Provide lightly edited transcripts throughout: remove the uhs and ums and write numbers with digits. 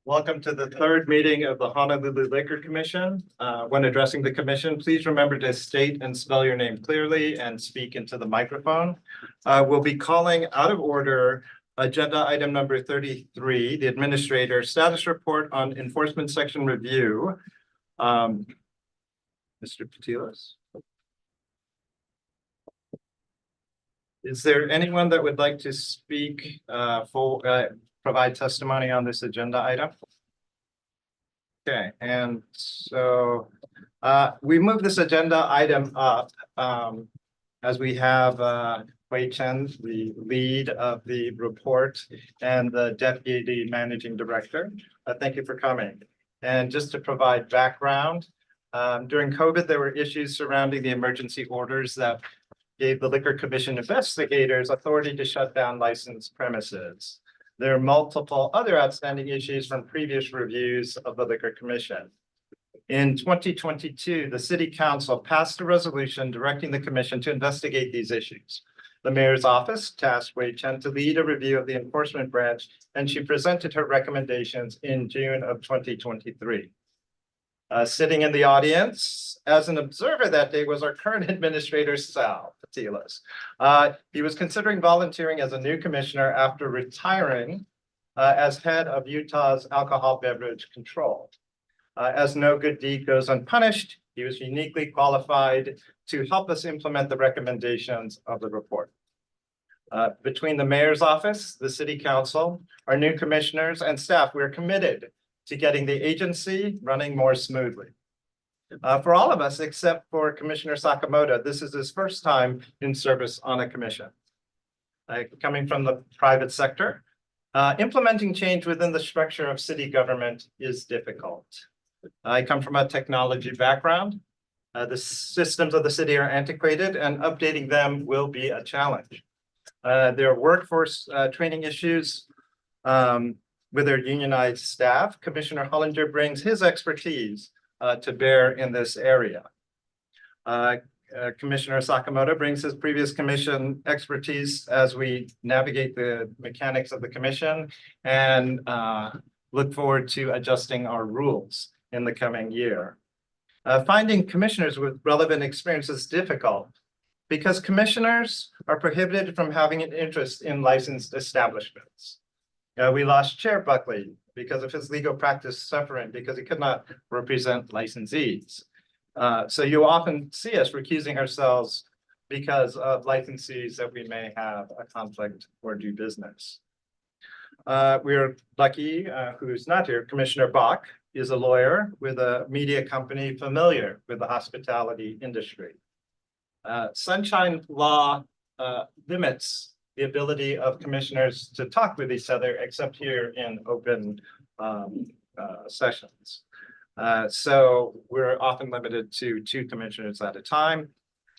Welcome to the third meeting of the Honolulu Liquor Commission. When addressing the commission, please remember to state and spell your name clearly and speak into the microphone. We'll be calling out of order agenda item number 33, the administrator status report on enforcement section review. Mr. Patilas. Is there anyone that would like to speak provide testimony on this agenda item? Okay, and so we move this agenda item up as we have Wei Chen, the lead of the report, and the deputy managing director. Thank you for coming. And just to provide background, during COVID, there were issues surrounding the emergency orders that gave the Liquor Commission investigators authority to shut down licensed premises. There are multiple other outstanding issues from previous reviews of the Liquor Commission. In 2022, the City Council passed a resolution directing the Commission to investigate these issues. The Mayor's office tasked Wei Chen to lead a review of the enforcement branch, and she presented her recommendations in June of 2023. Sitting in the audience as an observer that day was our current administrator, Sal Patilas. He was considering volunteering as a new commissioner after retiring as head of Utah's alcohol beverage control. As no good deed goes unpunished, he was uniquely qualified to help us implement the recommendations of the report. Between the mayor's office, the city council, our new commissioners and staff, we're committed to getting the agency running more smoothly. For all of us, except for Commissioner Sakamoto, this is his first time in service on a commission. Coming from the private sector, implementing change within the structure of city government is difficult. I come from a technology background. The systems of the city are antiquated and updating them will be a challenge. There are workforce training issues with their unionized staff. Commissioner Hollinger brings his expertise to bear in this area. Commissioner Sakamoto brings his previous commission expertise as we navigate the mechanics of the commission and look forward to adjusting our rules in the coming year. Finding commissioners with relevant experience is difficult because commissioners are prohibited from having an interest in licensed establishments. We lost Chair Buckley because of his legal practice suffering because he could not represent licensees. So you often see us recusing ourselves because of licensees that we may have a conflict or do business. We're lucky, who's not here, Commissioner Bach is a lawyer with a media company familiar with the hospitality industry. Sunshine Law limits the ability of commissioners to talk with each other, except here in open sessions. So we're often limited to 2 commissioners at a time.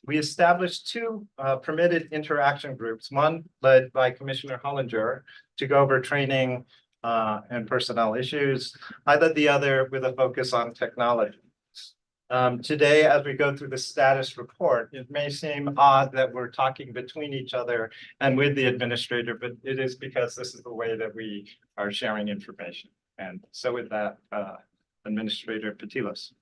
We established 2 permitted interaction groups, one led by Commissioner Hollinger to go over training and personnel issues. I led the other with a focus on technology. Today, as we go through the status report, it may seem odd that we're talking between each other and with the administrator, but it is because this is the way that we are sharing information. And so with that, Administrator Patilas.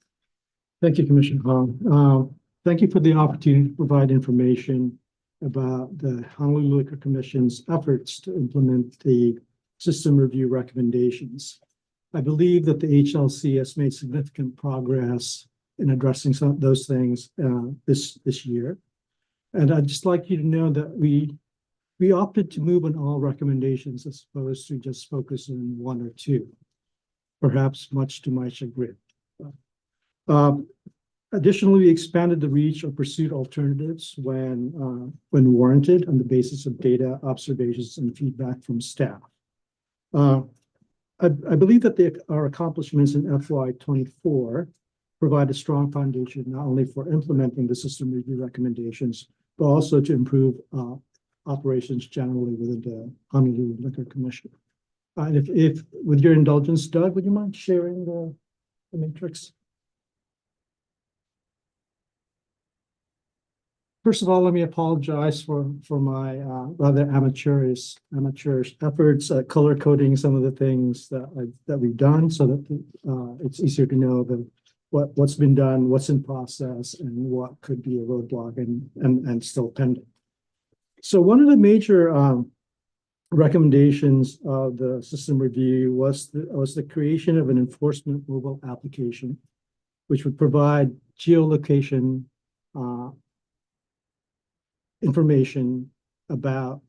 Thank you, Commissioner Hong. Thank you for the opportunity to provide information about the Honolulu Liquor Commission's efforts to implement the system review recommendations. I believe that the HLC has made significant progress in addressing some of those things this year. And I'd just like you to know that we opted to move on all recommendations as opposed to just focus on 1 or 2, perhaps much to my chagrin. Additionally, we expanded the reach or pursued alternatives when warranted on the basis of data, observations, and feedback from staff. I believe that our accomplishments in FY24 provide a strong foundation not only for implementing the system review recommendations, but also to improve operations generally within the Honolulu Liquor Commission. And if with your indulgence, Doug, would you mind sharing the matrix? First of all, let me apologize for my rather amateurish efforts at color coding some of the things that we've done, so that it's easier to know what's been done, what's in process, and what could be a roadblock and still pending. So one of the major recommendations of the system review was the creation of an enforcement mobile application, which would provide geolocation information about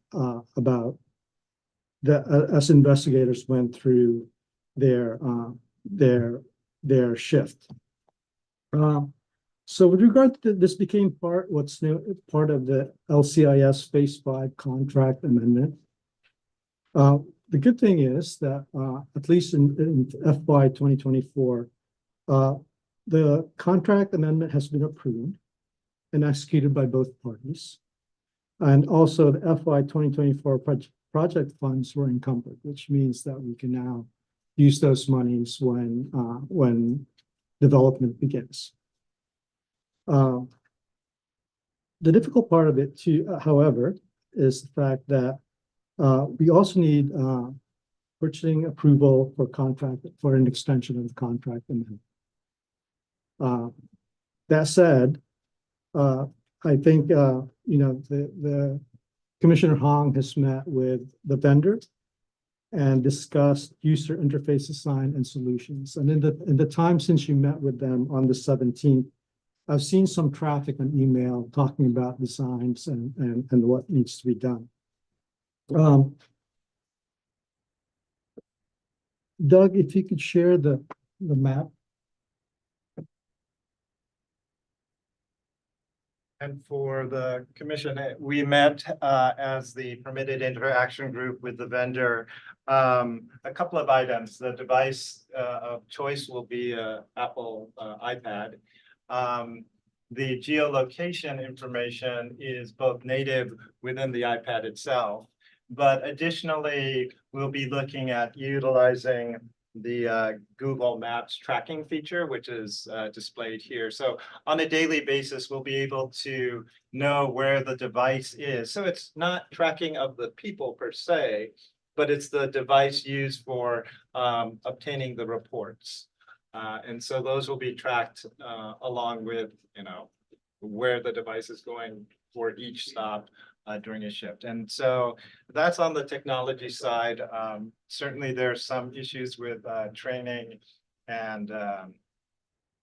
as investigators went through their shift. So with regard to this, became part of the LCIS Phase 5 contract amendment. The good thing is that at least in FY 2024, the contract amendment has been approved and executed by both parties. And also the FY 2024 project funds were encumbered, which means that we can now use those monies when development begins. The difficult part of it too, however, is the fact that we also need purchasing approval for an extension of the contract amendment. That said, I think the Commissioner Hong has met with the vendor and discussed user interface design and solutions. And in the time since you met with them on the 17th, I've seen some traffic on email talking about designs and what needs to be done. Doug, if you could share the map. And for the commission, we met as the permitted interaction group with the vendor. A couple of items. The device of choice will be an Apple iPad. The geolocation information is both native within the iPad itself, but additionally, we'll be looking at utilizing the Google Maps tracking feature, which is displayed here. So on a daily basis, we'll be able to know where the device is. So it's not tracking of the people per se, but it's the device used for obtaining the reports. And so those will be tracked along with, where the device is going for each stop during a shift. And so that's on the technology side. Certainly there's some issues with training and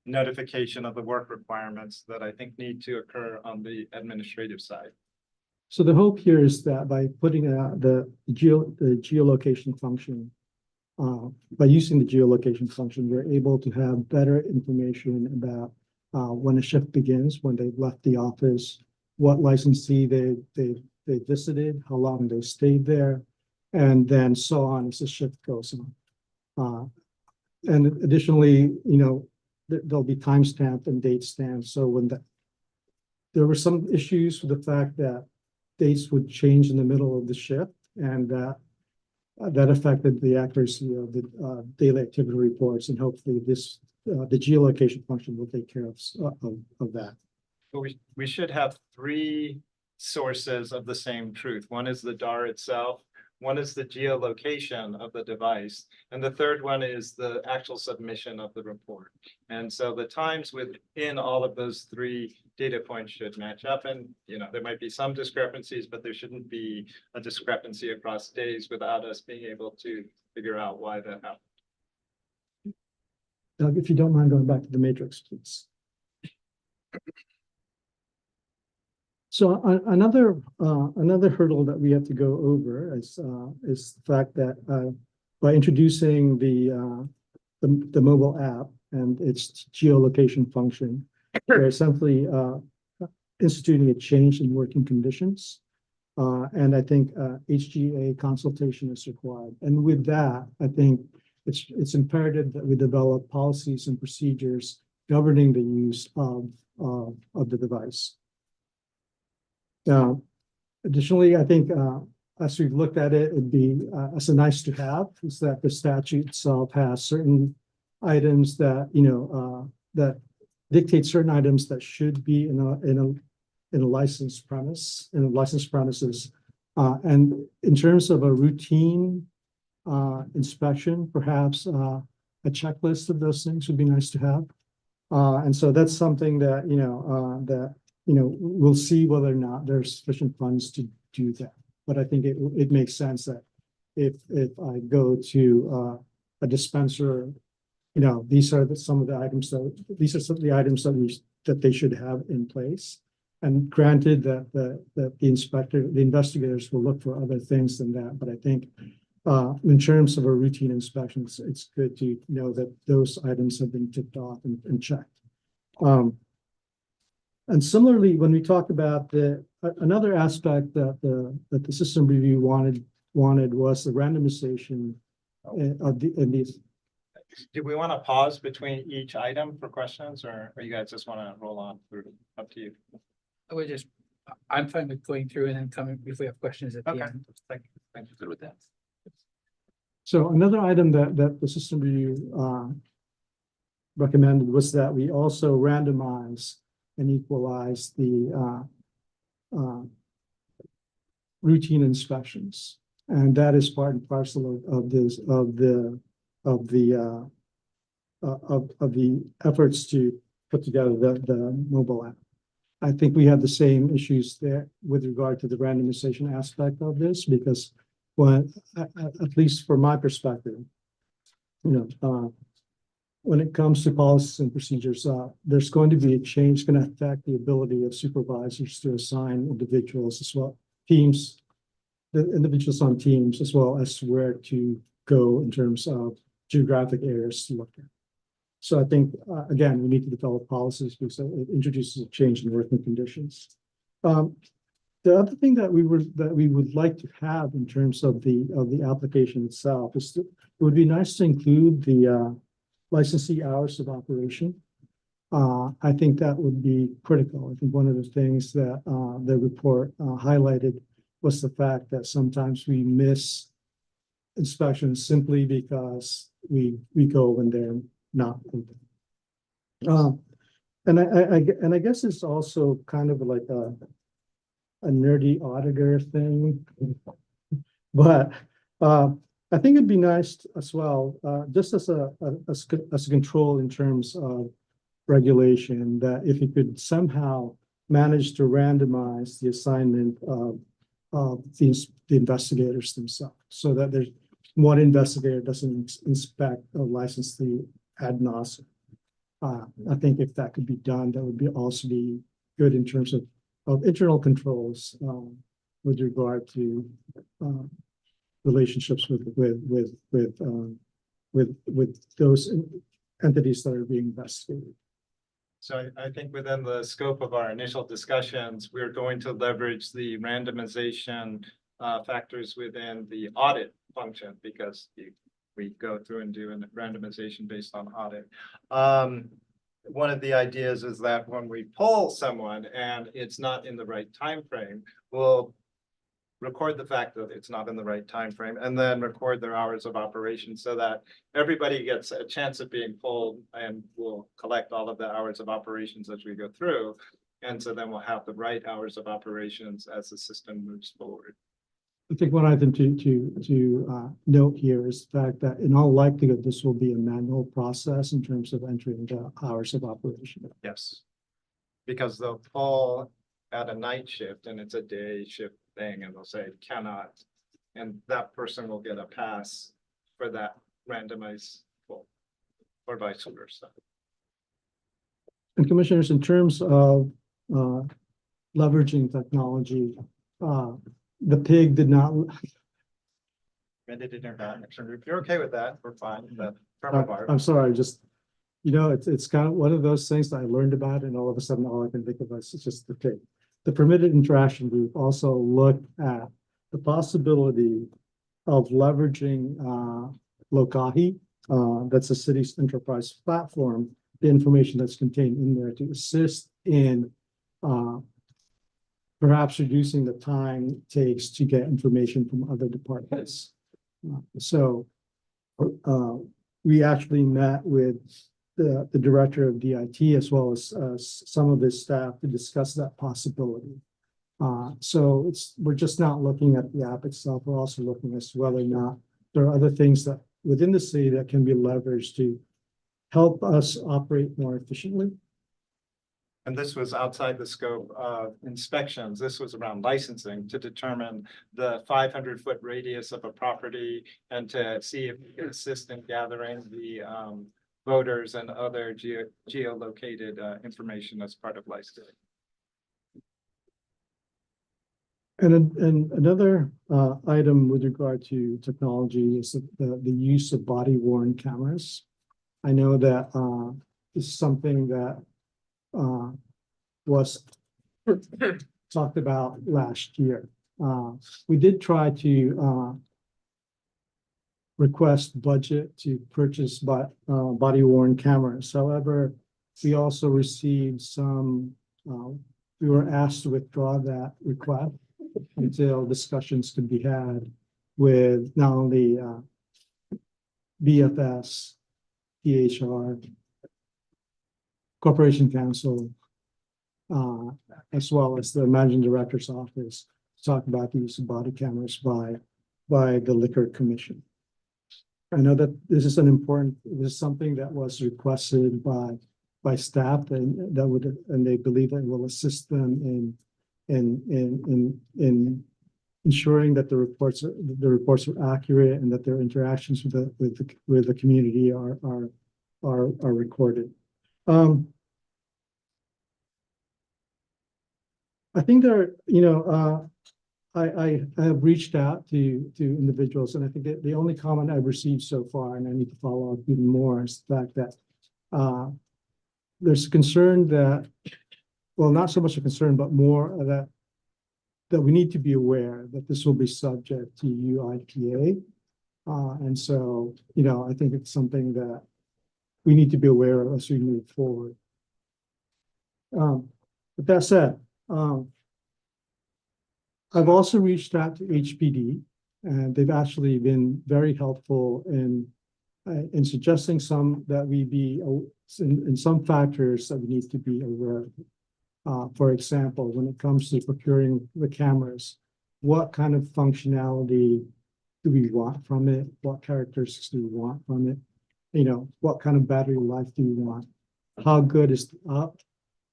notification of the work requirements that I think need to occur on the administrative side. So the hope here is that by putting the geolocation function, by using the geolocation function, we're able to have better information about when a shift begins, when they've left the office, what licensee they visited, how long they stayed there, and then so on as the shift goes on. And additionally, there'll be timestamp and date stamps. So when there were some issues with the fact that dates would change in the middle of the shift, and that affected the accuracy of the daily activity reports. And hopefully the geolocation function will take care of that. We should have three sources of the same truth. One is the DAR itself, one is the geolocation of the device, and the third one is the actual submission of the report. And so the times within all of those three data points should match up. And there might be some discrepancies, but there shouldn't be a discrepancy across days without us being able to figure out why that happened. Doug, if you don't mind going back to the matrix, please. So another hurdle that we have to go over is the fact that by introducing the mobile app and its geolocation function, we're essentially instituting a change in working conditions, and I think HGA consultation is required. And with that, I think it's imperative that we develop policies and procedures governing the use of the device. Additionally, I think as we've looked at it, it'd be as a nice to have is that the statute itself has certain items that that dictate certain items that should be in in a licensed premises. And in terms of a routine inspection, perhaps a checklist of those things would be nice to have. And so that's something that, we'll see whether or not there's sufficient funds to do that. But I think it makes sense that if I go to a dispenser, these are some of the items that they should have in place. And granted that the investigators will look for other things than that, but I think in terms of a routine inspection, it's good to know that those items have been ticked off and checked. And similarly, when we talk about another aspect that the system review wanted was the randomization of these. Do we want to pause between each item for questions, or you guys just want to roll on through? Up to you. I'm fine with going through and then coming if we have questions at the Okay. end. Thank you. Good with that. So another item that the system review recommended was that we also randomize and equalize the routine inspections, and that is part and parcel of the efforts to put together the mobile app. I think we have the same issues there with regard to the randomization aspect of this, because at least from my perspective, when it comes to policies and procedures, there's going to be a change going to affect the ability of supervisors to assign individuals as well, teams, the individuals on teams, as well as where to go in terms of geographic areas to look at. So I think, again, we need to develop policies because it introduces a change in working conditions. The other thing that we would like to have in terms of the application itself is it would be nice to include the licensee hours of operation. I think that would be critical. I think one of the things that the report highlighted was the fact that sometimes we miss inspections simply because we go when they're not open. And I guess it's also kind of like a nerdy auditor thing, but I think it'd be nice as well, just as a control in terms of regulation, that if you could somehow manage to randomize the assignment of the investigators themselves, so that there's one investigator doesn't inspect a licensee ad nauseam. I think if that could be done, that would also be good in terms of internal controls with regard to relationships with those entities that are being investigated. So I think within the scope of our initial discussions, we're going to leverage the randomization factors within the audit function, because we go through and do a randomization based on audit. One of the ideas is that when we pull someone and it's not in the right time frame, we'll record the fact that it's not in the right time frame, and then record their hours of operation so that everybody gets a chance of being pulled, and we'll collect all of the hours of operations as we go through. And so then we'll have the right hours of operations as the system moves forward. I think one item to note here is the fact that in all likelihood, this will be a manual process in terms of entering the hours of operation. Yes, because they'll pull at a night shift and it's a day shift thing, and they'll say cannot, and that person will get a pass for that randomized pull, or vice versa. And commissioners, in terms of leveraging technology, the pig did not. If you're okay with that, we're fine. But I'm sorry, just it's kind of one of those things that I learned about, and all of a sudden, all I can think of is just the pig. The permitted interaction group also looked at the possibility of leveraging Lokahi, that's the city's enterprise platform, the information that's contained in there to assist in perhaps reducing the time it takes to get information from other departments. So we actually met with the director of DIT as well as some of his staff to discuss that possibility. So we're just not looking at the app itself. We're also looking as to whether or not there are other things that within the city that can be leveraged to help us operate more efficiently. And this was outside the scope of inspections. This was around licensing to determine the 500-foot radius of a property and to see if we could assist in gathering the voters and other geolocated information as part of licensing. And another item with regard to technology is the use of body worn cameras. I know that this is something that was talked about last year. We did try to request budget to purchase body worn cameras. However, we also received some, we were asked to withdraw that request until discussions could be had with not only BFS, PHR, Corporation Council, as well as the Managing Director's Office, to talk about the use of body cameras by the Liquor Commission. I know that this is something that was requested by staff and they believe that it will assist them in ensuring that the reports are accurate and that their interactions with the community are recorded. I think I have reached out to individuals, and I think that the only comment I've received so far, and I need to follow up even more, is the fact that there's a concern that, well, not so much a concern, but more that we need to be aware that this will be subject to UIPA. And so, I think it's something that we need to be aware of as we move forward. With that said, I've also reached out to HPD, and they've actually been very helpful in suggesting that we be in some factors that we need to be aware of. For example, when it comes to procuring the cameras, what kind of functionality do we want from it? What characteristics do we want from it? What kind of battery life do we want? How good is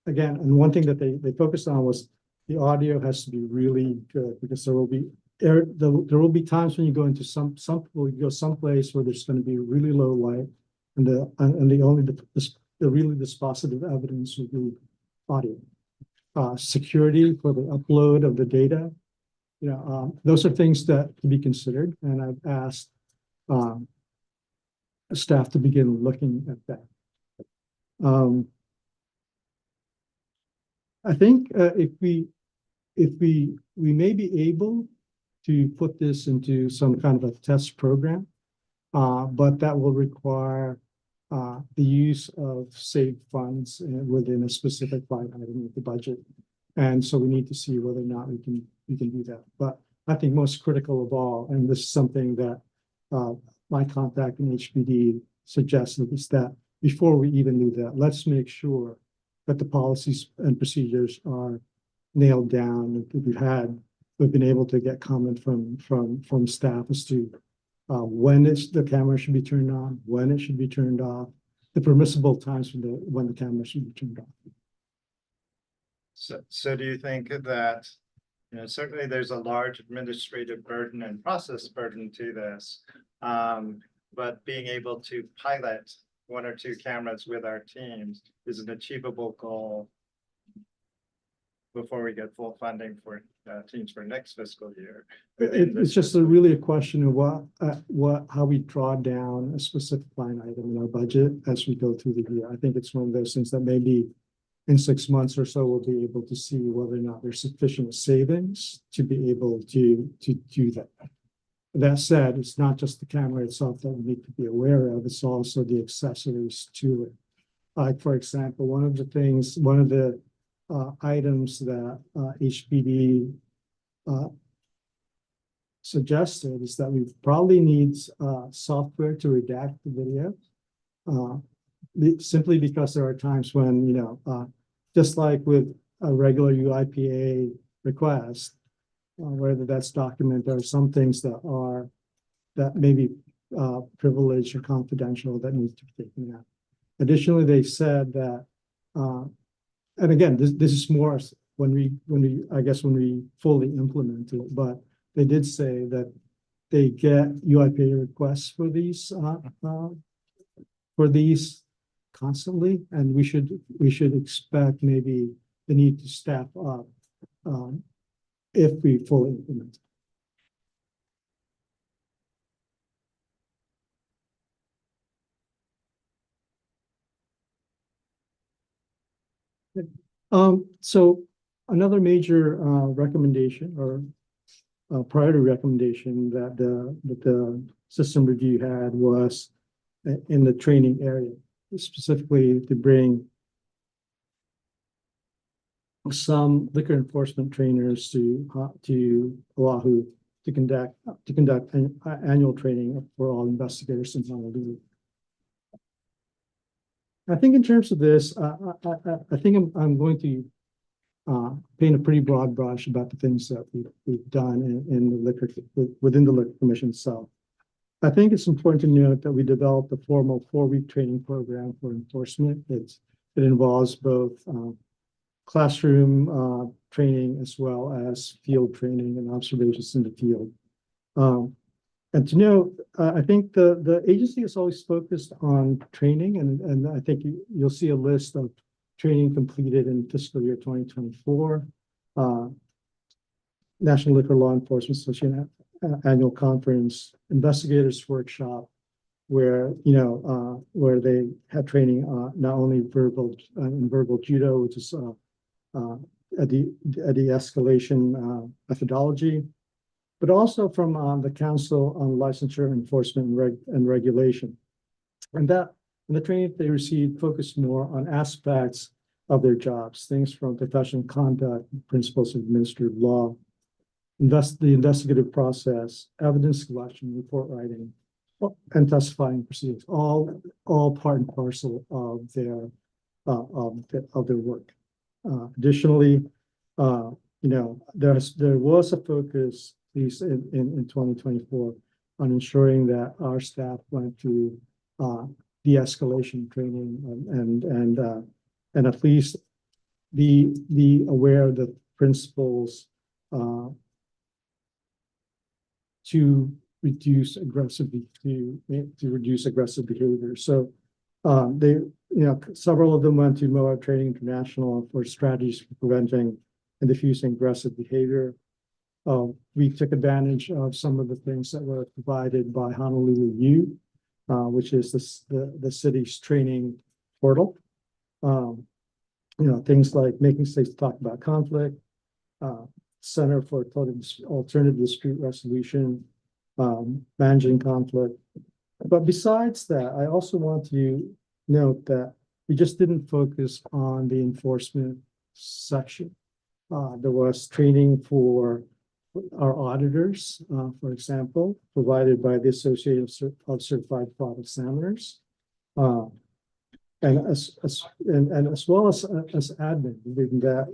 again, and one thing that they focused on was the audio has to be really good, because there will be times when you go into someplace where there's going to be really low light, and the dispositive evidence will be audio. Security for the upload of the data, those are things that to be considered, and I've asked staff to begin looking at that. I think if we may be able to put this into some kind of a test program, but that will require the use of saved funds within a specific line item of the budget. And so we need to see whether or not we can do that. But I think most critical of all, and this is something that my contact in HPD suggested, is that before we even do that, let's make sure that the policies and procedures are nailed down. We've been able to get comment from staff as to when the camera should be turned on, when it should be turned off, the permissible times when the camera should be turned off. So do you think that, certainly there's a large administrative burden and process burden to this, but being able to pilot 1 or 2 cameras with our teams is an achievable goal before we get full funding for teams for next fiscal year? It's just really a question of how we draw down a specific line item in our budget as we go through the year. I think it's one of those things that maybe in 6 months or so we'll be able to see whether or not there's sufficient savings to be able to do that. That said, it's not just the camera itself that we need to be aware of, it's also the accessories to it. Like, for example, one of the items that HPD suggested is that we probably need software to redact the video. simply because there are times when, you know, just like with a regular UIPA request, whether that's document, there are some things that may be privileged or confidential that needs to be taken out. Additionally, they said that, and again, this is more when we fully implement it, but they did say that they get UIPA requests for these constantly, and we should expect maybe the need to staff up if we fully implement it. So another major recommendation or priority recommendation that the system review had was in the training area, specifically to bring some liquor enforcement trainers to Oahu to conduct an annual training for all investigators in Honolulu. I think in terms of this, I think I'm going to paint a pretty broad brush about the things that we've done in the liquor within the Liquor Commission itself. I think it's important to note that we developed a formal 4-week training program for enforcement. It involves both classroom training as well as field training and observations in the field. And to note, I think the agency is always focused on training, and I think you'll see a list of training completed in fiscal year 2024, National Liquor Law Enforcement Association Annual Conference, Investigators Workshop, where where they had training not only verbal judo, which is at the escalation methodology, but also from the Council on Licensure Enforcement and Regulation, and the training they received focused more on aspects of their jobs, things from professional conduct, principles of administrative law, the investigative process, evidence collection, report writing, and testifying proceedings, all part and parcel of their work. Additionally, there was a focus, at least in 2024, on ensuring that our staff went through de-escalation training and at least be aware of the principles to reduce aggressive behavior. So several of them went to Moab Training International for strategies for preventing and diffusing aggressive behavior. We took advantage of some of the things that were provided by Honolulu U, which is the city's training portal. Things like making states talk about conflict, Center for Alternative Dispute Resolution, managing conflict. But besides that, I also want to note that we just didn't focus on the enforcement section. There was training for our auditors, for example, provided by the Association of Certified Fraud Examiners, and as well as admin, that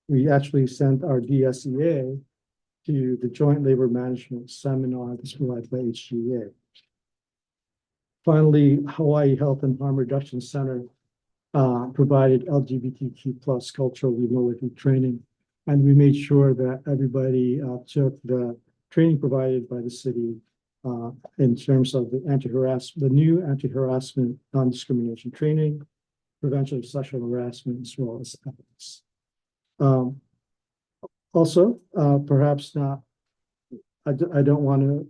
we actually sent our DSEA to the Joint Labor Management Seminar that's provided by HGA. Finally, Hawaii Health and Harm Reduction Center provided LGBTQ+ cultural humility training, and we made sure that everybody took the training provided by the city in terms of the new anti-harassment, non-discrimination training, prevention of sexual harassment, as well as ethics. Also, perhaps not, I don't want to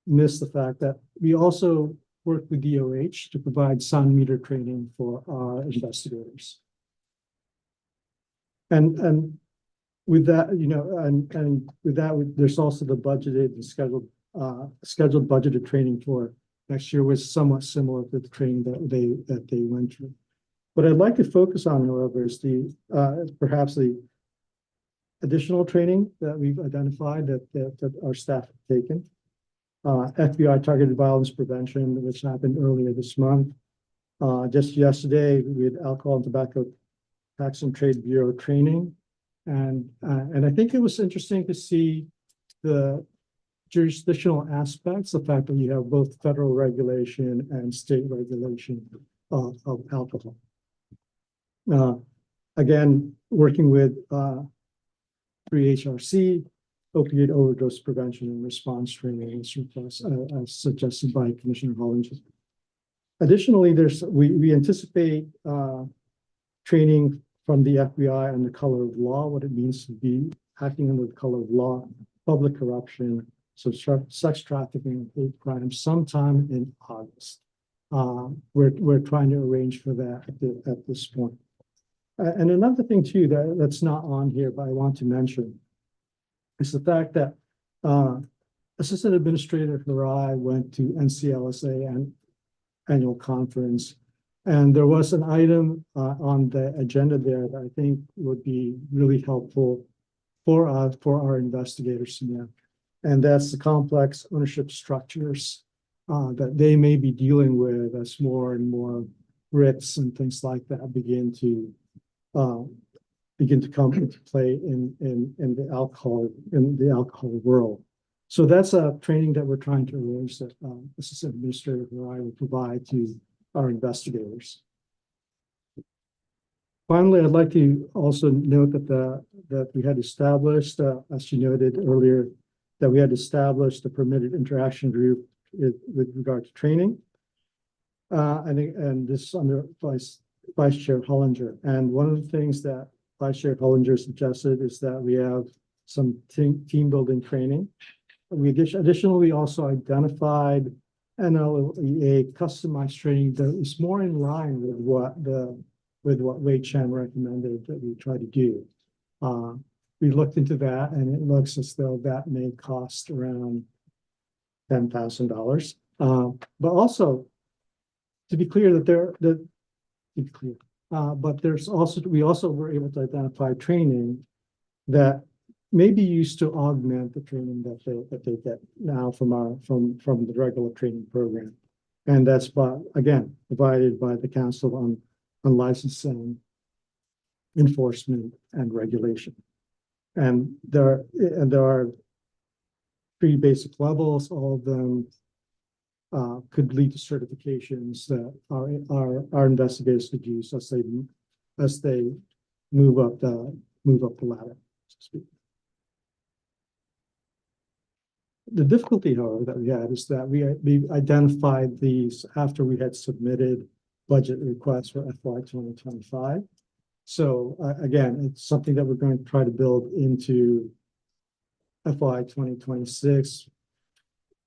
miss the fact that we also work with DOH to provide sound meter training for our investigators. And with that, there's also the budgeted and scheduled budgeted training for next year, was somewhat similar to the training that they went through. What I'd like to focus on, however, is perhaps the additional training that we've identified that our staff have taken. FBI targeted violence prevention, which happened earlier this month. Just yesterday, we had Alcohol and Tobacco Tax and Trade Bureau training. And I think it was interesting to see the jurisdictional aspects, the fact that you have both federal regulation and state regulation of alcohol. Again, working with 3HRC, opioid overdose prevention and response training as suggested by Commissioner Hollinger. Additionally, we anticipate training from the FBI on the color of law, what it means to be acting under the color of law, public corruption, so sex trafficking, hate crimes, sometime in August. We're trying to arrange for that at this point. And another thing too that's not on here, but I want to mention, is the fact that Assistant Administrator Harai went to NCLSA and annual conference, and there was an item on the agenda there that I think would be really helpful for our investigators to know, and that's the complex ownership structures that they may be dealing with as more and more writs and things like that begin to come into play in the alcohol world. So that's a training that we're trying to arrange that Assistant Administrator Harai will provide to our investigators. Finally, I'd like to also note that we had established, as you noted earlier, that we had established a permitted interaction group with regard to training. And this is under Vice Chair Hollinger. And one of the things that Vice Chair Hollinger suggested is that we have some team building training. Additionally, we also identified NLEA customized training that is more in line with what Wei Chen recommended that we try to do. We looked into that, and it looks as though that may cost around $10,000. But also, to be clear, but we also were able to identify training that may be used to augment the training that they get now from the regular training program, and that's again provided by the Council on Licensing, Enforcement, and Regulation. And there are 3 basic levels. All of them could lead to certifications that our investigators could use as they move up the ladder, so to speak. The difficulty, however, that we had is that we identified these after we had submitted budget requests for FY 2025. So again, it's something that we're going to try to build into FY 2026,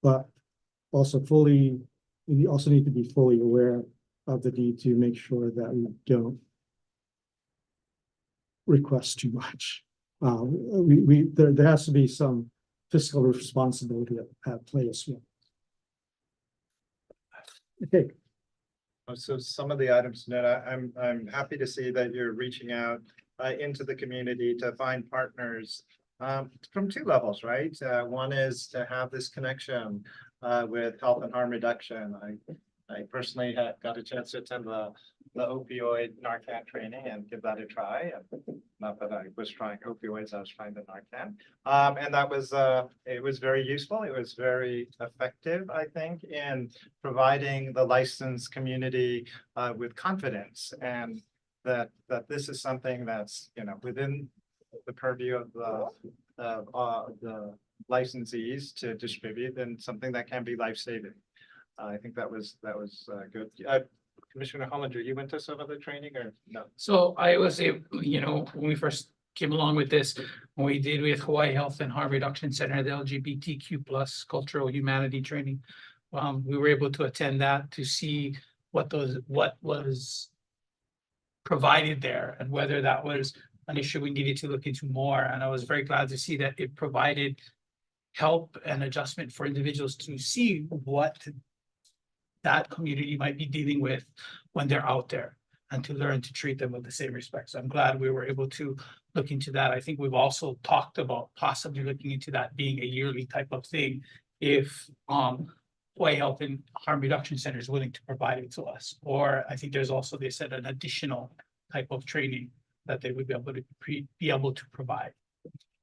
but also we also need to be fully aware of the need to make sure that we don't request too much. There has to be some fiscal responsibility at play as well. Okay. So some of the items, Ned, I'm happy to see that you're reaching out into the community to find partners from 2 levels, right? One is to have this connection with health and harm reduction. I personally got a chance to attend the opioid Narcan training and give that a try. Not that I was trying opioids, I was trying the Narcan. And that was, it was very useful. It was very effective, I think, in providing the licensed community with confidence, and that this is something that's, within the purview of the licensees to distribute, and something that can be life-saving. I think that was good. Commissioner Hollinger, you went to some other training or no? So I was able, when we first came along with this, when we did with Hawaii Health and Harm Reduction Center, the LGBTQ plus cultural humanity training, we were able to attend that to see what was provided there and whether that was an issue we needed to look into more. And I was very glad to see that it provided help and adjustment for individuals to see what that community might be dealing with when they're out there, and to learn to treat them with the same respect. So I'm glad we were able to look into that. I think we've also talked about possibly looking into that being a yearly type of thing if Hawaii Health and Harm Reduction Center is willing to provide it to us. Or I think there's also, they said, an additional type of training that they would be able to provide.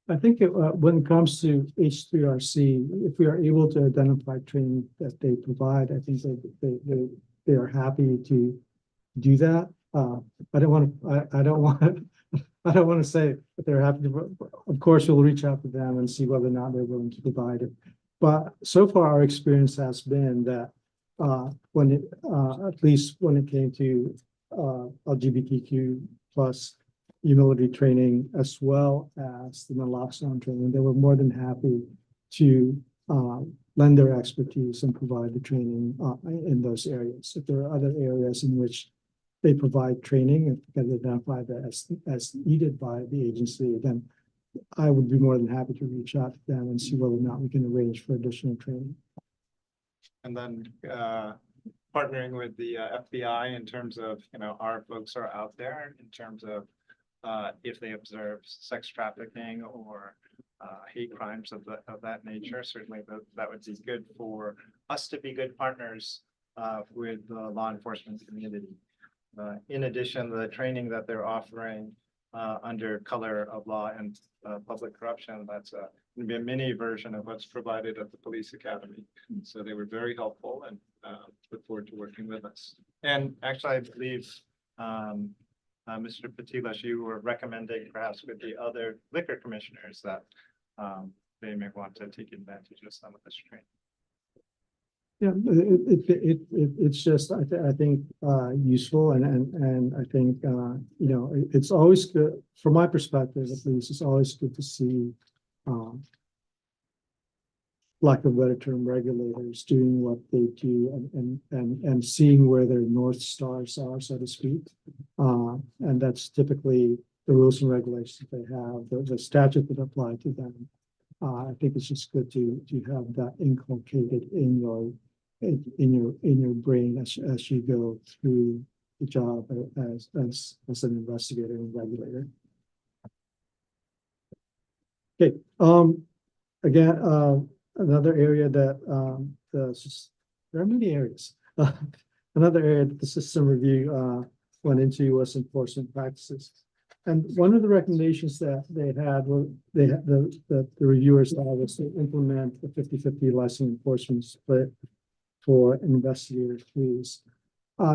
I think when it comes to H3RC, if we are able to identify training that they provide, I think they are happy to do that. I don't want to say that they're happy to, of course, we'll reach out to them and see whether or not they're willing to provide it. But so far, our experience has been that when it, at least when it came to LGBTQ plus humility training, as well as the naloxone training, they were more than happy to lend their expertise and provide the training in those areas. If there are other areas in which they provide training and get identified as needed by the agency, then I would be more than happy to reach out to them and see whether or not we can arrange for additional training. And then partnering with the FBI in terms of, our folks are out there in terms of if they observe sex trafficking or hate crimes of that nature. Certainly that would be good for us to be good partners with the law enforcement community. In addition, the training that they're offering under color of law and public corruption, that's going to be a mini version of what's provided at the police academy. So they were very helpful and look forward to working with us. And actually, I believe Mr. Patilas, you were recommending perhaps with the other liquor commissioners that they may want to take advantage of some of this training. Yeah, it's just I think useful and I think it's always good from my perspective, at least. It's always good to see, lack of a better term, regulators doing what they do and seeing where their North Stars are, so to speak. And that's typically the rules and regulations they have, the statute that apply to them. I think it's just good to have that inculcated in your brain as you go through the job as an investigator and regulator. Okay. Again, another area that there are many areas. Another area that the system review went into was enforcement practices. And one of the recommendations that they had, the reviewers had, was to implement a 50-50 license enforcement split for investigator fees.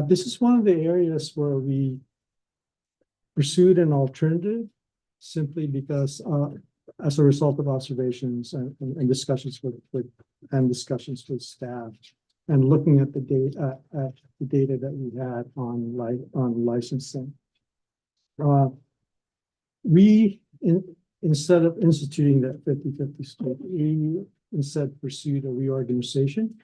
This is one of the areas where we pursued an alternative simply because as a result of observations and discussions with staff and looking at the data that we had on licensing. Instead of instituting that 50-50 split, we instead pursued a reorganization.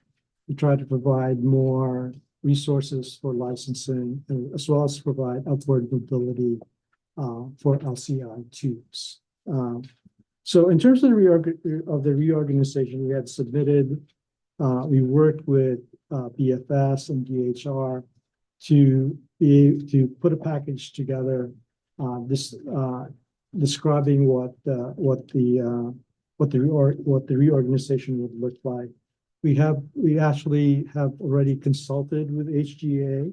We tried to provide more resources for licensing, as well as provide upward mobility for LCI tubes. So in terms of the reorganization, we had submitted, we worked with BFS and DHR to put a package together, describing what the reorganization would look like. We actually have already consulted with HGA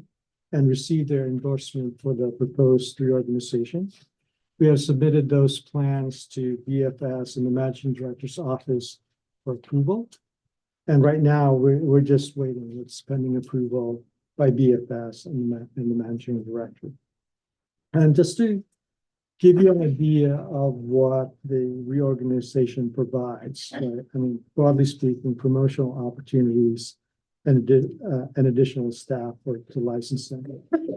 and received their endorsement for the proposed reorganization. We have submitted those plans to BFS and the managing director's office for approval. And right now we're just waiting. It's pending approval by BFS and the managing director. And just to give you an idea of what the reorganization provides, broadly speaking, promotional opportunities and additional staff to licensing.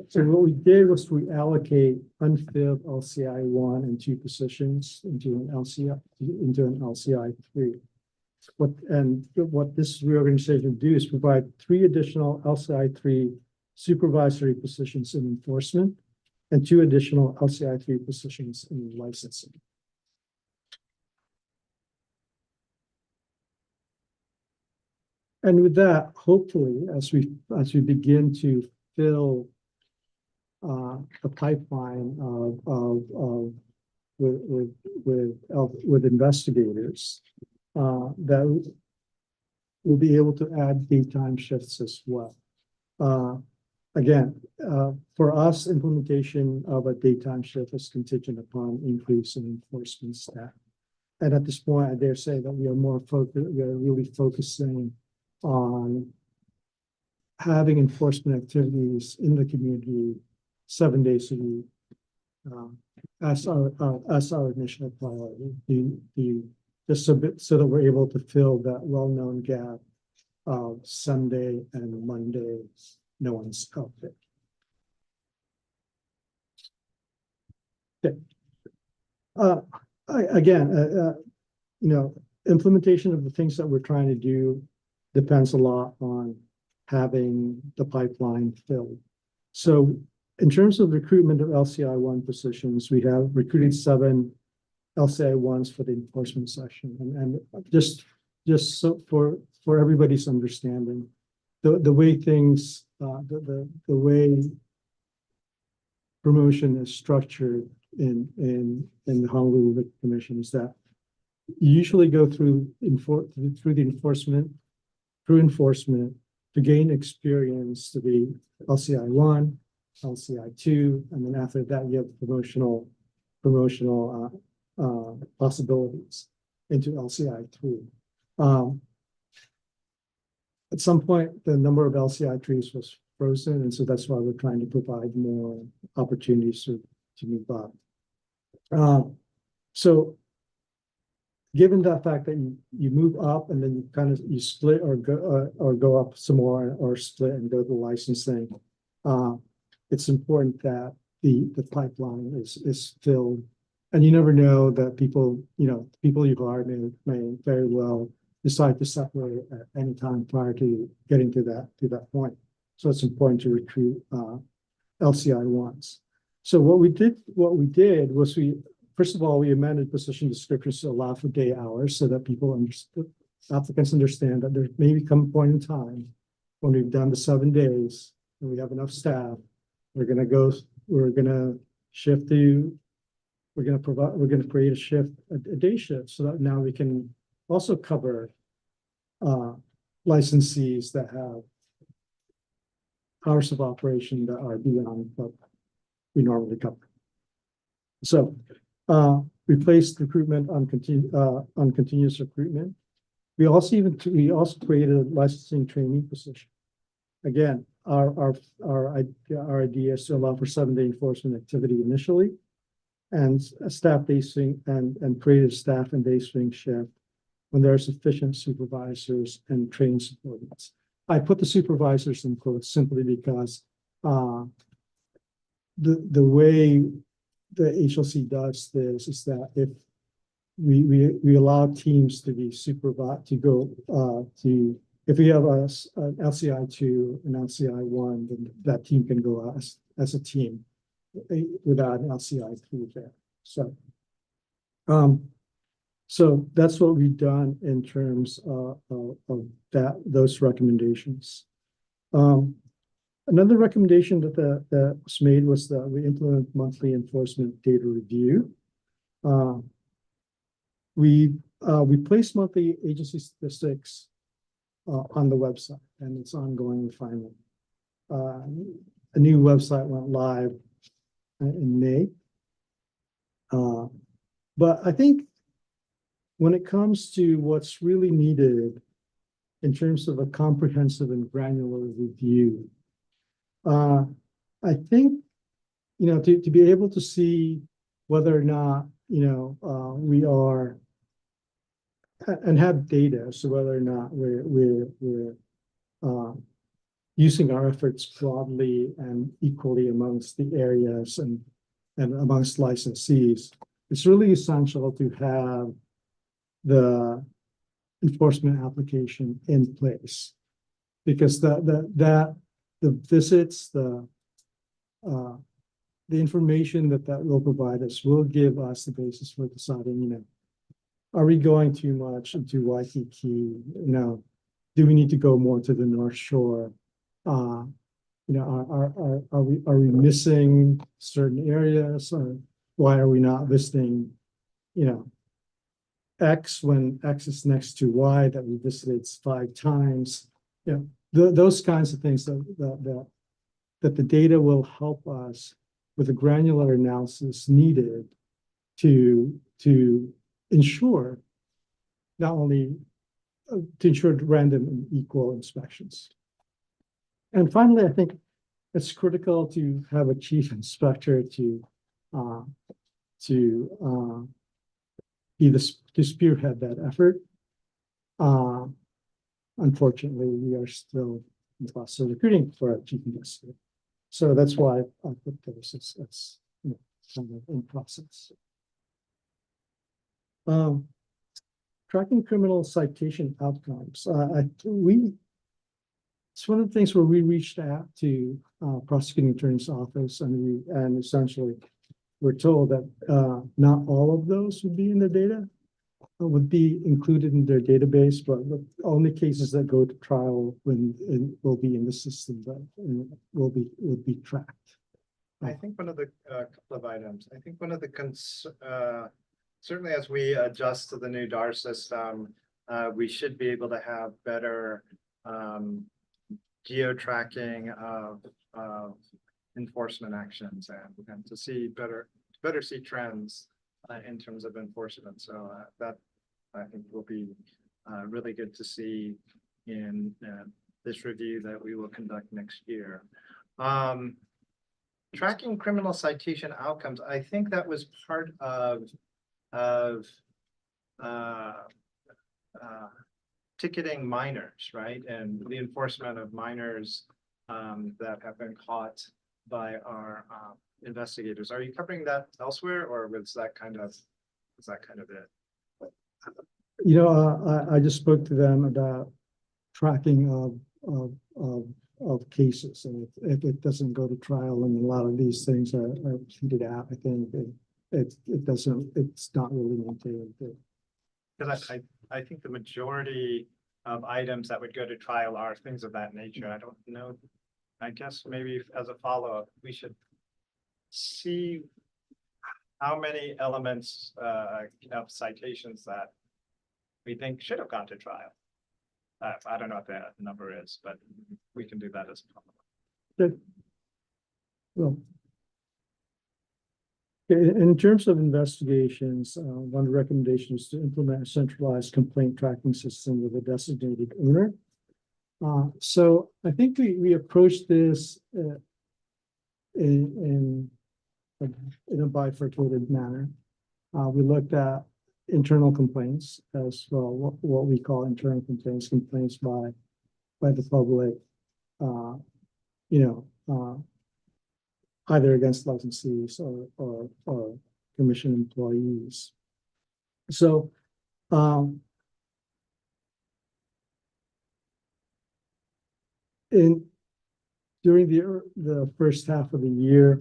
So what we did was we allocate unfilled LCI 1 and 2 positions into an LCI 3. What this reorganization do is provide 3 additional LCI 3 supervisory positions in enforcement and 2 additional LCI 3 positions in licensing. And with that, hopefully, as we begin to fill the pipeline with investigators, that we'll be able to add daytime shifts as well. Again, for us, implementation of a daytime shift is contingent upon increase in enforcement staff. And at this point, I dare say that we are really focusing on having enforcement activities in the community 7 days a week. As our initial priority, just so that we're able to fill that well-known gap of Sunday and Monday, no one's out there. Okay. Implementation of the things that we're trying to do depends a lot on having the pipeline filled. So in terms of recruitment of LCI-1 positions, we have recruited 7 LCI-1s for the enforcement section. And just so for everybody's understanding, the way things, the way promotion is structured in the Honolulu Commission is that you usually go through enforcement to gain experience to be LCI-1, LCI-2, and then after that you have promotional possibilities into LCI-3. At some point, the number of LCI-3s was frozen, and so that's why we're trying to provide more opportunities to move up. So given that fact that you move up and then you split or go up some more or split and go to licensing, it's important that the pipeline is filled. And you never know that people you hire may very well decide to separate at any time prior to getting to that point. So it's important to recruit LCI-1s. So what we did was first of all, we amended position descriptions to allow for day hours so that applicants understand that there may come a point in time when we've done the 7 days and we have enough staff, we're going to create a day shift so that now we can also cover licensees that have hours of operation that are beyond what we normally cover. So we placed recruitment on continuous recruitment. We also created a licensing trainee position. Again, our idea is to allow for 7-day enforcement activity initially, and a staff day swing and create a staff and day swing shift when there are sufficient supervisors and training subordinates. I put the supervisors in quotes simply because the way the HLC does this is that if we allow teams to be supervised if we have an LCI-2, an LCI-1, then that team can go as a team without an LCI-3 there. So that's what we've done in terms of those recommendations. Another recommendation that was made was that we implement monthly enforcement data review. We place monthly agency statistics on the website, and it's ongoing refinement. A new website went live in May. But I think when it comes to what's really needed in terms of a comprehensive and granular review, I think, to be able to see whether or not, we are and have data, so whether or not we're using our efforts broadly and equally amongst the areas and amongst licensees, it's really essential to have the enforcement application in place, because the visits, the information that will provide us will give us the basis for deciding, are we going too much into Waikiki? Do we need to go more to the North Shore? Are we missing certain areas, or why are we not visiting, X when X is next to Y that we visited 5 times. Those kinds of things that the data will help us with the granular analysis needed to ensure not only to ensure random and equal inspections. And finally, I think it's critical to have a chief inspector to spearhead that effort. Unfortunately, we are still in the process of recruiting for a chief investigator. So that's why I put this as kind of in process. Tracking criminal citation outcomes. It's one of the things where we reached out to prosecuting attorney's office, and essentially we're told that not all of those would be in the data, would be included in their database, but the only cases that go to trial will be in the system that will be tracked. I think one of the couple of items, I think one of the certainly as we adjust to the new DAR system, we should be able to have better geo-tracking of enforcement actions and to see better see trends in terms of enforcement. So that I think will be really good to see in this review that we will conduct next year. Tracking criminal citation outcomes, I think that was part of ticketing minors, right? And the enforcement of minors that have been caught by our investigators. Are you covering that elsewhere, or was that kind of it? I just spoke to them about tracking of cases, and if it doesn't go to trial, and a lot of these things are pleaded out, I think it's not really maintained. Because I think the majority of items that would go to trial are things of that nature. I don't know. I guess maybe as a follow-up, we should see how many elements of citations that we think should have gone to trial. I don't know what that number is, but we can do that as a follow-up. Good. Well, in terms of investigations, one recommendation is to implement a centralized complaint tracking system with a designated owner. So I think we approached this in a bifurcated manner. We looked at internal complaints as well, what we call internal complaints by the public, either against licensees or commission employees. So during the first half of the year,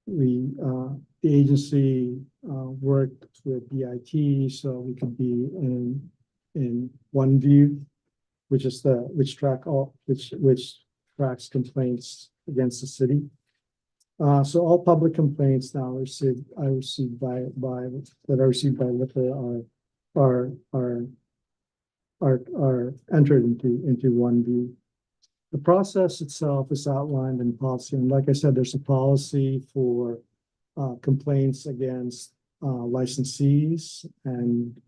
the agency worked with BIT so we could be in one view, which tracks complaints against the city. So all public complaints now received by LIQ are entered into one view. The process itself is outlined in policy, and like I said, there's a policy for complaints against licensees and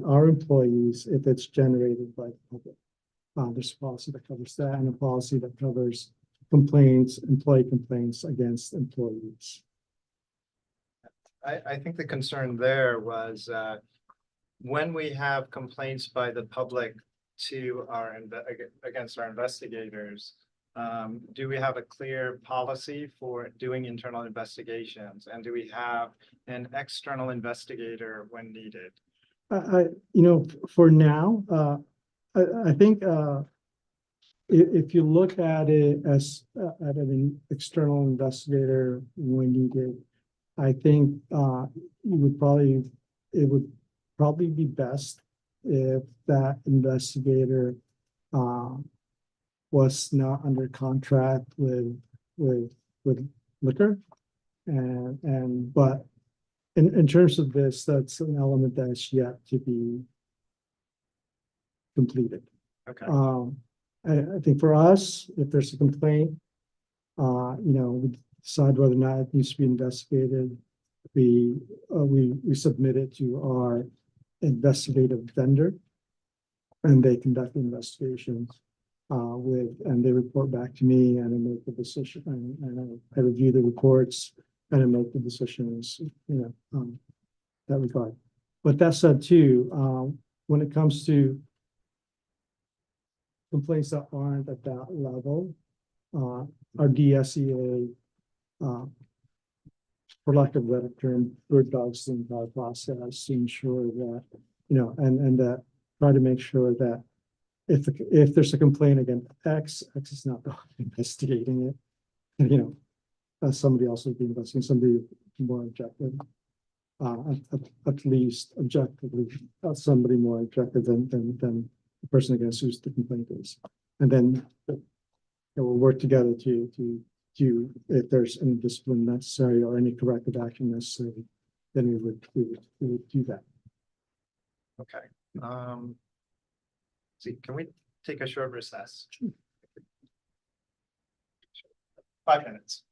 our employees if it's generated by the public. There's a policy that covers that, and a policy that covers employee complaints against employees. I think the concern there was when we have complaints by the public against our investigators, do we have a clear policy for doing internal investigations, and do we have an external investigator when needed? For now, I think if you look at it as at an external investigator when needed, I think it would probably be best if that investigator was not under contract with LIQ. But in terms of this, that's an element that's yet to be completed. Okay, I think for us, if there's a complaint, we decide whether or not it needs to be investigated. We submit it to our investigative vendor, and they conduct the investigation and they report back to me, and I make the decision, and I review the reports, and I make the decisions, that regard. But that said, too, when it comes to complaints that aren't at that level, our DSEA, for lack of a better term, bird dogs the entire process to ensure that, and that try to make sure that if there's a complaint against X is not the one investigating it. And, somebody else would be investigating, somebody more objective, at least objectively, somebody more objective than the person against whose the complaint is. And then we'll work together to if there's any discipline necessary or any corrective action necessary, then we would do that. okay. See, can we take a short recess? 5 minutes.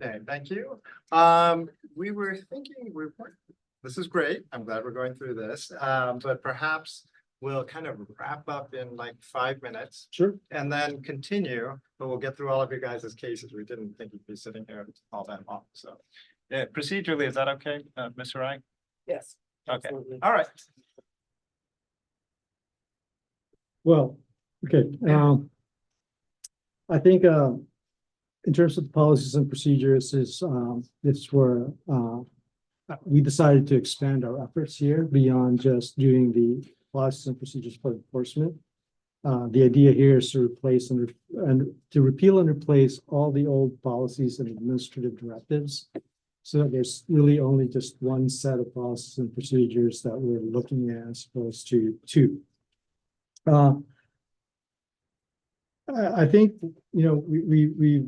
Okay, thank you. We were thinking, this is great. I'm glad we're going through this. But perhaps we'll kind of wrap up in like 5 minutes Sure. and then continue, but we'll get through all of your guys' cases. We didn't think you'd be sitting here all that long, so. Procedurally, is that okay, Mr. Wright? Yes. Okay, absolutely. all right. Well, okay, I think, in terms of the policies and procedures this where, we decided to expand our efforts here beyond just doing the policies and procedures for enforcement. The idea here is to replace and to repeal and replace all the old policies and administrative directives. So that there's really only just one set of policies and procedures that we're looking at as opposed to two. I think, you know, we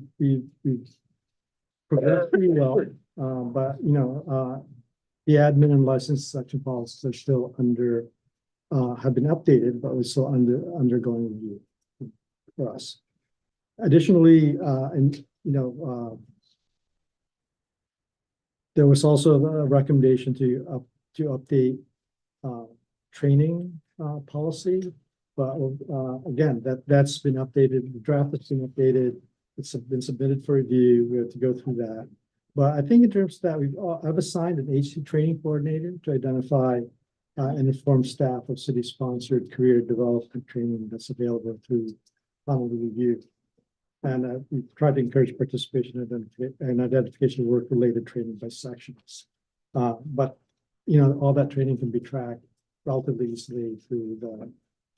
progressed pretty well, but, you know, the admin and license section policies are still have been updated, but we're still undergoing review for us. Additionally, and, you know, there was also a recommendation to update training policy. But again, that's been updated. The draft has been updated. It's been submitted for review. We have to go through that. But I think in terms of that, I've assigned an HC training coordinator to identify and inform staff of city-sponsored career development training that's available through Honolulu Review. And we tried to encourage participation and identification of work-related training by sections. But you know, all that training can be tracked relatively easily through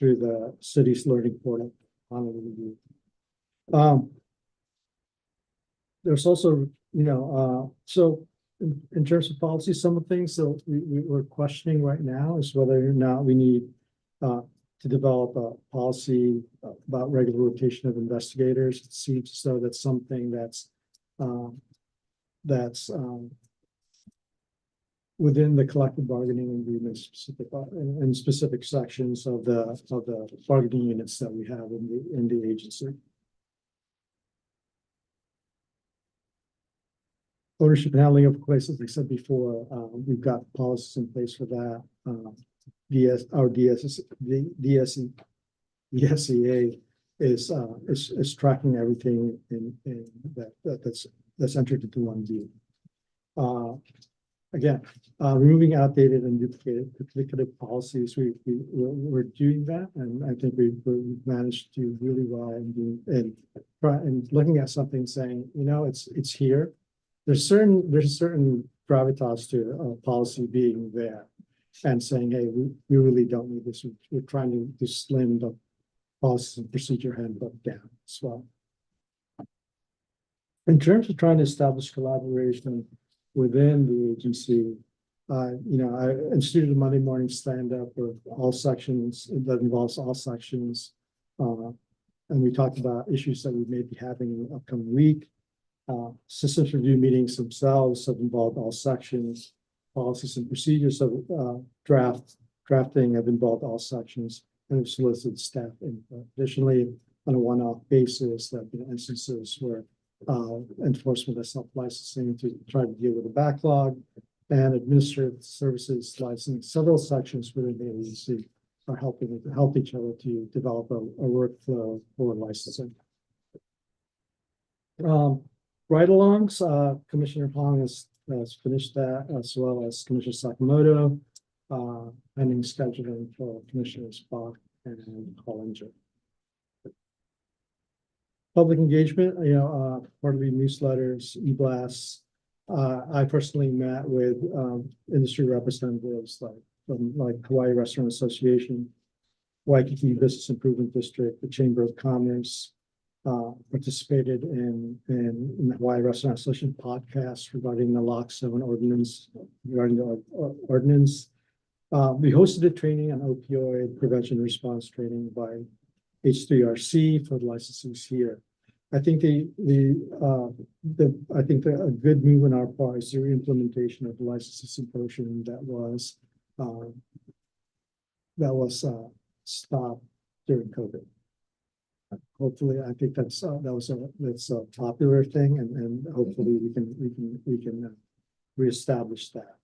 the city's learning portal, Honolulu Review. There's also, you know, so in terms of policy, some of the things that we're questioning right now is whether or not we need to develop a policy about regular rotation of investigators. It seems as though that's something that's within the collective bargaining agreement in specific sections of the bargaining units that we have in the agency. Ownership and handling of places, like I said before, we've got policies in place for that. The SEA is tracking everything that's entered into one view. Again, removing outdated and duplicative policies, we're doing that, and I think we've managed to do really well and looking at something saying, you know, it's here. There's certain gravitas to a policy being there and saying, hey, we really don't need this. We're trying to slim the policy and procedure handbook down as well. In terms of trying to establish collaboration within the agency, you know, I instituted a Monday morning stand-up of all sections that involves all sections. And we talked about issues that we may be having in the upcoming week. Systems review meetings themselves have involved all sections. Policies and procedures of drafting have involved all sections and have solicited staff input. Additionally, on a one-off basis, there have been instances where enforcement of self-licensing to try to deal with the backlog, and administrative services license several sections within the agency are help each other to develop a workflow for licensing. Ride-alongs, Commissioner Hong has finished that, as well as Commissioner Sakamoto, pending scheduling for Commissioners Bach and Hollinger. Public engagement, you know, quarterly newsletters, e-blasts. I personally met with industry representatives like Hawaii Restaurant Association, Waikiki Business Improvement District, the Chamber of Commerce. Participated in the Hawaii Restaurant Association podcast regarding the LIQ 7 ordinance, regarding the ordinance. We hosted a training on opioid prevention and response training by H3RC for the licensees here. I think a good move on our part is the implementation of the licensing symposium that was stopped during COVID. hopefully, I think that's a popular thing, and hopefully we can reestablish that.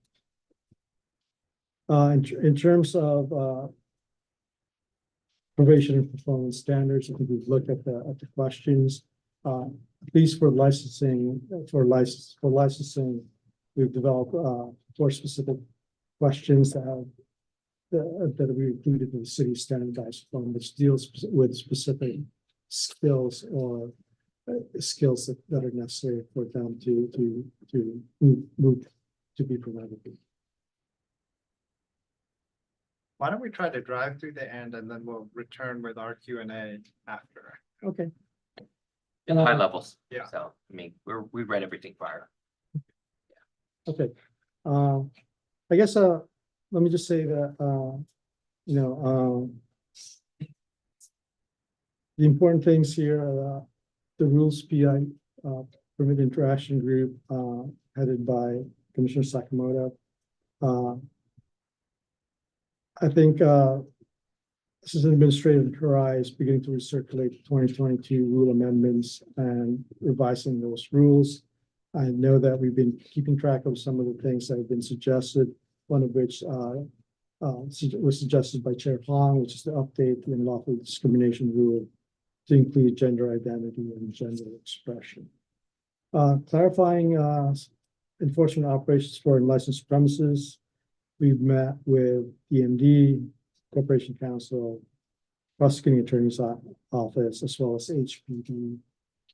In terms of probation and performance standards, I think we've looked at the questions. At least for licensing, we've developed 4 specific questions that we included in the city standardized form, which deals with specific skills or skills that are necessary for them to move to be promoted. Why don't we try to drive through the end and then we'll return with our Q&A after. Okay. In high levels. Yeah. So, I mean, we read everything prior. Okay. I guess, let me just say that, the important things here are the rules PI, permit interaction group, headed by Commissioner Sakamoto. I think, this is an administrative rise beginning to recirculate 2022 rule amendments and revising those rules. I know that we've been keeping track of some of the things that have been suggested, one of which was suggested by Chair Hong, which is to update the unlawful discrimination rule to include gender identity and gender expression. Clarifying enforcement operations for unlicensed premises. We've met with EMD, Corporation Counsel, Prosecuting Attorney's Office, as well as HPD.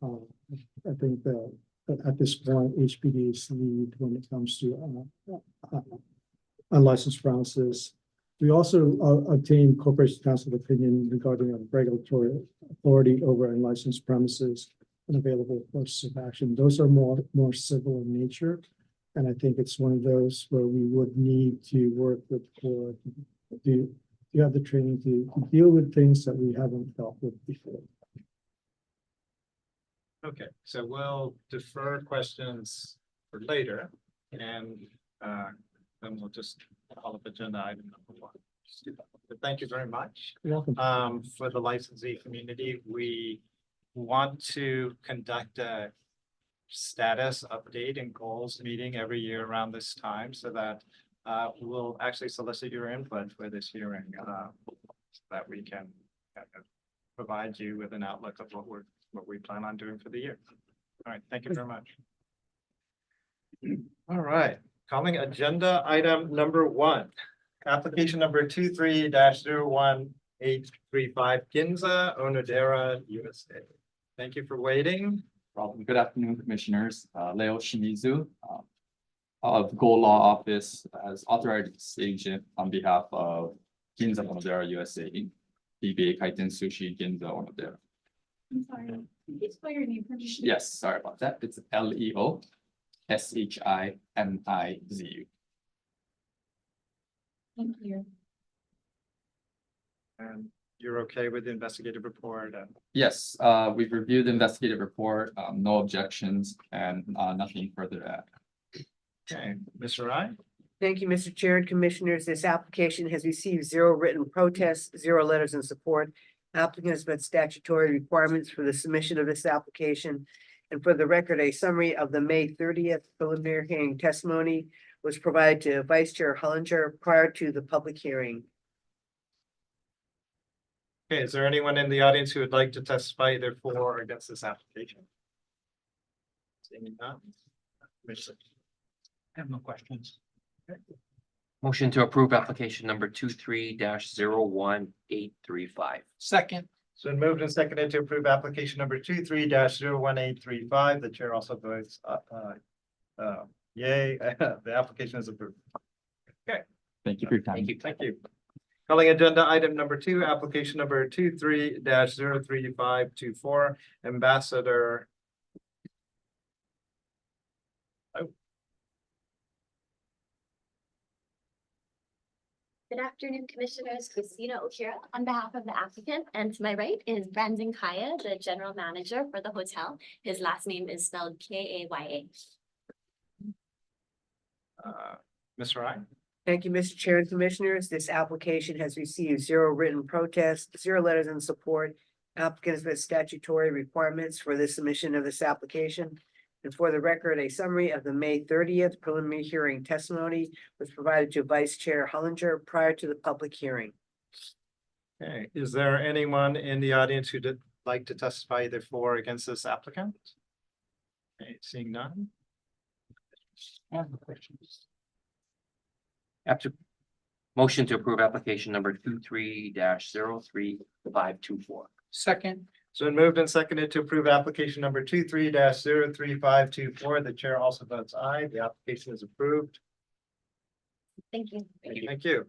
I think that at this point, HPD is the lead when it comes to unlicensed premises. We also obtained Corporation Counsel opinion regarding regulatory authority over unlicensed premises and available courses of action. Those are more civil in nature. And I think it's one of those where we would need to work with the court to have the training to deal with things that we haven't dealt with before. Okay, so we'll defer questions for later and then we'll just call up agenda item number 1. But thank you very much. You're welcome. For the licensee community, we want to conduct a status update and goals meeting every year around this time so that we'll actually solicit your input for this hearing so that we can provide you with an outlook of what we plan on doing for the year. All right, thank you very much. All right, calling agenda item number 1, application number 23-01835 Ginza Onodera USA. Thank you for waiting. Good afternoon, Commissioners. Leo Shimizu of Gold Law Office as authorized agent on behalf of Ginza Onodera USA, DBA Kaiten Sushi Ginza Onodera. I'm sorry, can you spell your name for me? Yes, sorry about that. It's LEO SHIMIZU. Thank you. And you're okay with the investigative report? Yes, we've reviewed the investigative report, no objections, and nothing further to add. Okay, Mr. Rai? Thank you, Mr. Chair and Commissioners. This application has received 0 written protests, 0 letters in support. Applicant has met statutory requirements for the submission of this application. And for the record, a summary of the May 30th preliminary hearing testimony was provided to Vice Chair Hollinger prior to the public hearing. Okay, is there anyone in the audience who would like to testify either for or against this application? Seeing none. Commissioner. I have no questions. Motion to approve application number 23-01835. Second. So moved and seconded to approve application number 23-01835. The chair also votes yay. The application is approved. Thank you for your time. Thank you. Thank you. Calling agenda item number 2, application number 23-03524, Ambassador. Good afternoon, Commissioners. Christina Okira on behalf of the applicant, and to my right is Brandon Kaya, the general manager for the hotel. His last name is spelled Kaya. Mr. Ryan? Thank you, Mr. Chair and Commissioners. This application has received 0 written protests, 0 letters in support, Applicant has met statutory requirements for the submission of this application. And for the record, a summary of the May 30th preliminary hearing testimony was provided to Vice Chair Hollinger prior to the public hearing. Okay, is there anyone in the audience who would like to testify either for or against this applicant? Okay, seeing none. After, motion to approve application number 23-03524. Second, So been moved and seconded to approve application number 23-03524. The chair also votes aye. The application is approved. Thank you. Thank you.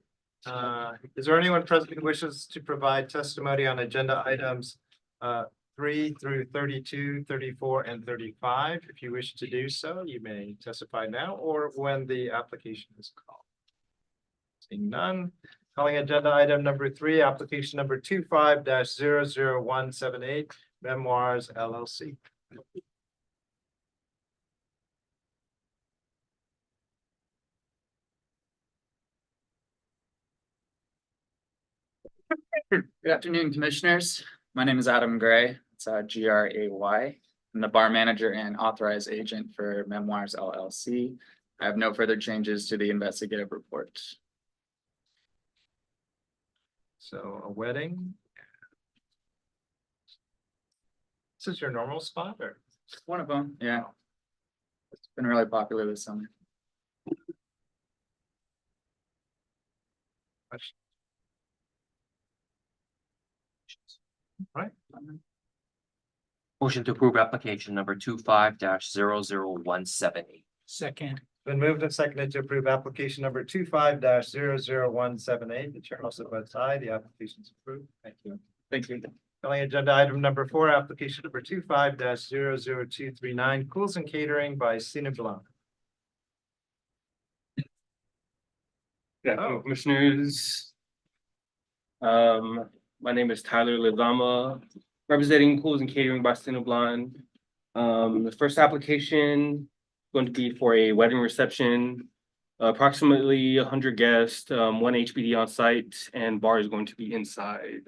Is there anyone present who wishes to provide testimony on agenda items 3 through 32, 34, and 35? If you wish to do so, you may testify now or when the application is called. Seeing none, calling agenda item number 3, application number 25-00178, Memoirs LLC. Good afternoon, commissioners. My name is Adam Gray. It's Gray. I'm the bar manager and authorized agent for Memoirs LLC. I have no further changes to the investigative report. So a wedding. This is your normal spot or? One of them, yeah. It's been really popular this summer. Right. Motion to approve application number 25-00178. second, Been moved and seconded to approve application number 25-00178. The chair also votes aye. The application is approved. Thank you. Thank you. Calling agenda item number 4, application number 25-00239, Cools and Catering by Cine Blanc. Yeah, Oh. commissioners. My name is Tyler Lizama, representing Cools and Catering by Cinnabon. The first application going to be for a wedding reception, approximately 100 guests, 1 HBD on site, and bar is going to be inside.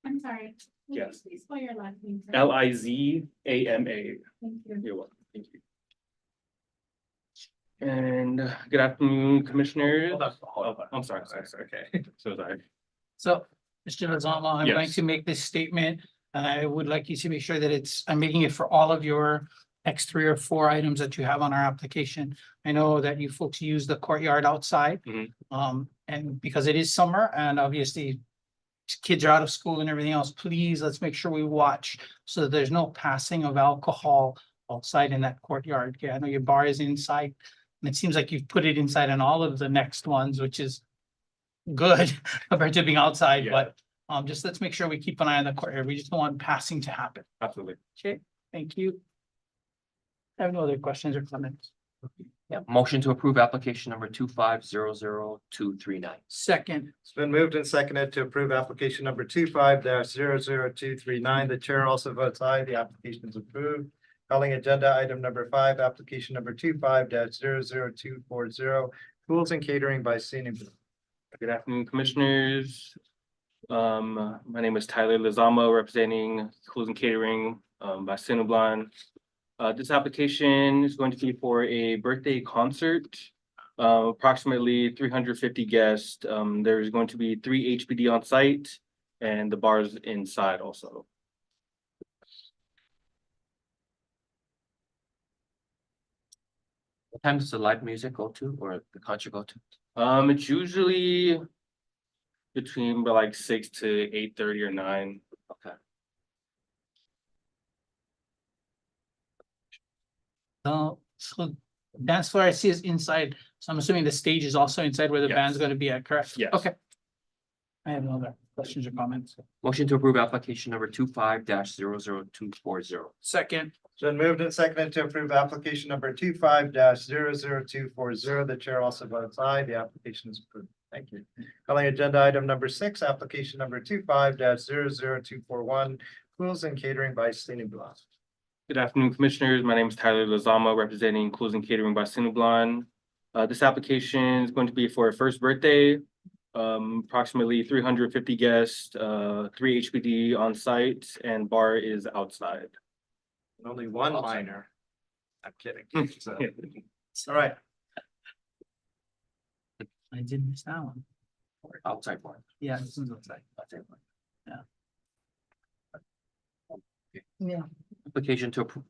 I'm sorry. Will you Yes. Please spell your last name. sir? LIZAMA. Thank you. You're welcome. Thank you. And good afternoon, commissioners. Oh, I'm sorry. Okay. So sorry. so, Mr. Lozama, I'm going Yes. to make this statement. I would like you to make sure that I'm making it for all of your next 3 or 4 items that you have on our application. I know that you folks use the courtyard outside. Mhm. And because it is summer and obviously kids are out of school and everything else, please, let's make sure we watch so that there's no passing of alcohol outside in that courtyard. Okay, I know your bar is inside and it seems like you've put it inside on all of the next ones, which is good compared to being outside, Yeah. but just let's make sure we keep an eye on the courtyard. We just don't want passing to happen. Absolutely. Okay, thank you. I have no other questions or comments. Yeah, motion to approve application number 25-00239. Second, It's been moved and seconded to approve application number 25-00239. The chair also votes aye. The application is approved. Calling agenda item number 5, application number 25-00240, Cools and Catering by Cine Blanc. Good afternoon, commissioners. My name is Tyler Lizama, representing Cools and Catering by Cinnabon. This application is going to be for a birthday concert, approximately 350 guests. There's going to be 3 HBD on site and the bars inside also. What time does the live music go to or the concert go to? It's usually between like 6 to 8:30 or 9. Okay. so dance floor I see is inside, so I'm assuming the stage is also inside where the band's Yes. gonna be at, correct? Yes. Okay. I have no other questions or comments. Motion to approve application number 25-00240. Second, It's been moved and seconded to approve application number 25-00240. The chair also votes aye. The application is approved. Thank you. Calling agenda item number 6, application number 25-00241, Cools and Catering by Cine Blanc. Good afternoon, commissioners. My name is Tyler Lozama, representing Cools and Catering by Cinnabon. This application is going to be for a first birthday. Approximately 350 guests, 3 HPD on site and bar is outside. Only one minor. I'm kidding. So, all right, I did miss that one. Outside one. Yeah, this one's outside. Outside one. Yeah. Application to approve,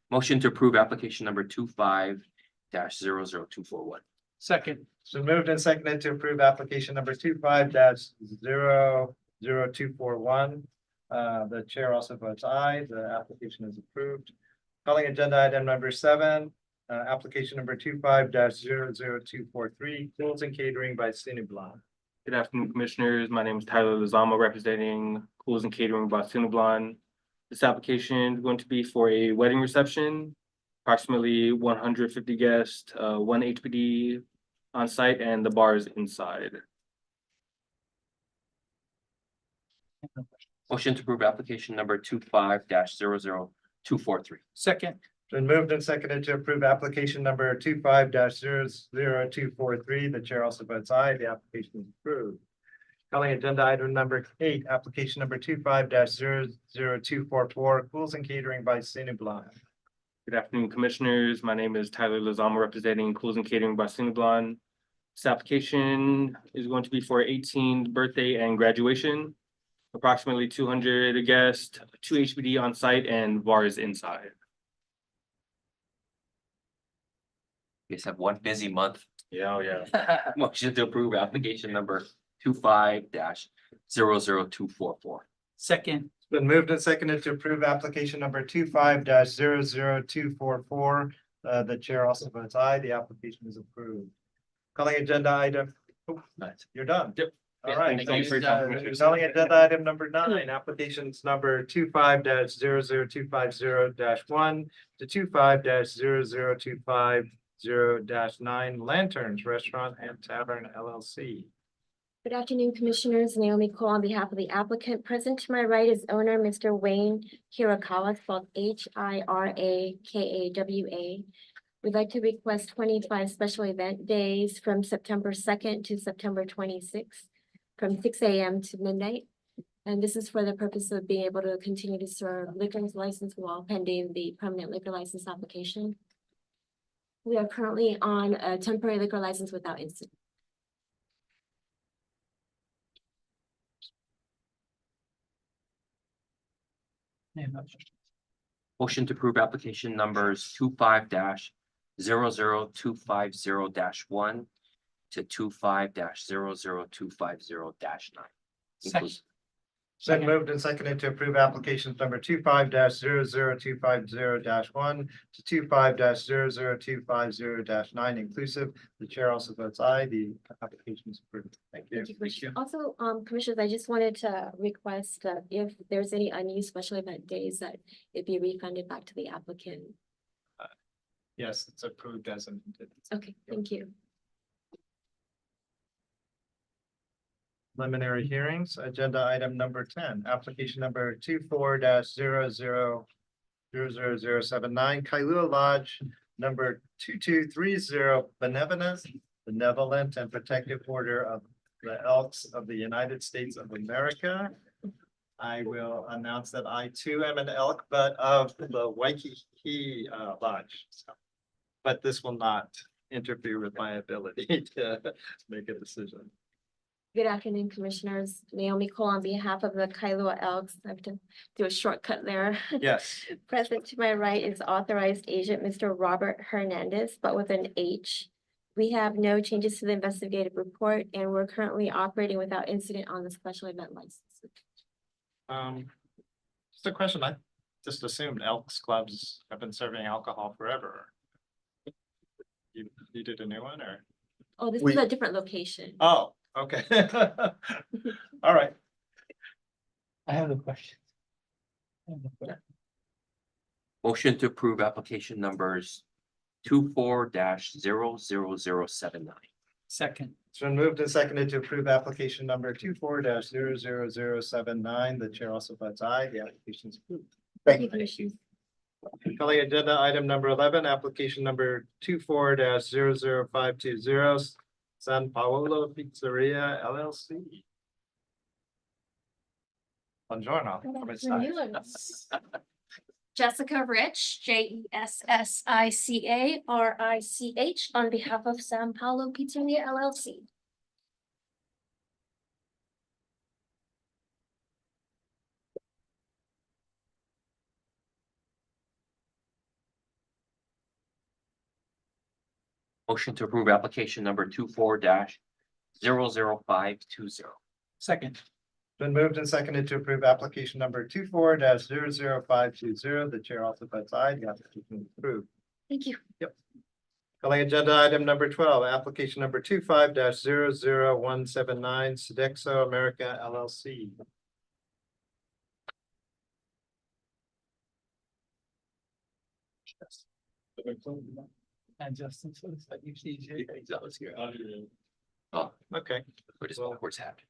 motion to approve application number 25-00241. Second, so moved and seconded to approve application number 25-00241. The chair also votes aye. The application is approved. Calling agenda item number 7, application number 25-00243, Cools and Catering by Cineblanc. Good afternoon, commissioners. My name is Tyler Lozama, representing Cools and Catering by Sunablan. This application is going to be for a wedding reception, approximately 150 guests, 1 HPD on site, and the bar is inside. Motion to approve application number 25-00243. second, Been moved and seconded to approve application number 25-00243. The chair also votes aye. The application is approved. Calling agenda item number 8, application number 25-00244, Cools and Catering by Cineblanc. Good afternoon, commissioners. My name is Tyler Lozama, representing Cools and Catering by Sunablan. This application is going to be for 18th birthday and graduation. Approximately 200 guests, 2 HPD on site, and bar is inside. You guys have one busy month. Yeah, yeah. Motion to approve application number 25-00244. second, It's been moved and seconded to approve application number 25-00244. The chair also votes aye. The application is approved. Calling agenda item, you're done. Yep. All right. Thank you for your time, Commissioners. Calling agenda item number 9, applications number 25-00250-1 to 25-00250-9 Lanterns Restaurant and Tavern LLC. Good afternoon, Commissioners. Naomi Cole on behalf of the applicant. Present to my right is owner Mr. Wayne Hirakawa, spelled Hirakawa. We'd like to request 25 special event days from September 2nd to September 26th, from 6 a.m. to midnight. And this is for the purpose of being able to continue to serve liquor license while pending the permanent liquor license application. We are currently on a temporary liquor license without incident. Motion to approve application numbers 25-00250-1 to 25-00250-9. second, Been moved and seconded to approve applications number 25-00250-1 to 25-00250-9 inclusive. The chair also votes aye. The application is approved. Thank you. Thank you, Commissioner. Also, Commissioners, I just wanted to request that if there's any unused special event days, that it be refunded back to the applicant. Yes, it's approved as amended. Okay, thank you. Preliminary hearings, agenda item number 10, application number 24-000079, Kailua Lodge, number 2230, Benevolent and Protective Order of the Elks of the United States of America. I will announce that I too am an elk, but of the Waikiki Lodge. So, but this will not interfere with my ability to make a decision. Good afternoon, Commissioners. Naomi Cole on behalf of the Kailua Elks. I have to do a shortcut there. Yes. Present to my right is authorized agent, Mr. Robert Hernandez, but with an H. We have no changes to the investigative report, and we're currently operating without incident on the special event license. Just a question, I just assumed Elks clubs have been serving alcohol forever. You needed a new one or? Oh, this is a different location. Oh, okay. All right. I have a question. Motion to approve application numbers 24-00079. Second, It's been moved and seconded to approve application number 24-00079. The chair also votes aye. The application is approved. Thank you, Commissioners. Calling agenda item number 11, application number 24-00520, San Paolo Pizzeria LLC. Buongiorno. come stai? Jessica Rich, JESSICA RICH, on behalf of San Paulo Pizzeria LLC. Motion to approve application number 24-00520. Second. Been moved and seconded to approve application number 24-00520. The chair also votes aye. The application is approved. Thank you. Calling agenda item number 12, application number 25-00179, Sodexo America LLC. And Justin, so it's like you see. Oh, Okay, where does Well- backwards happen?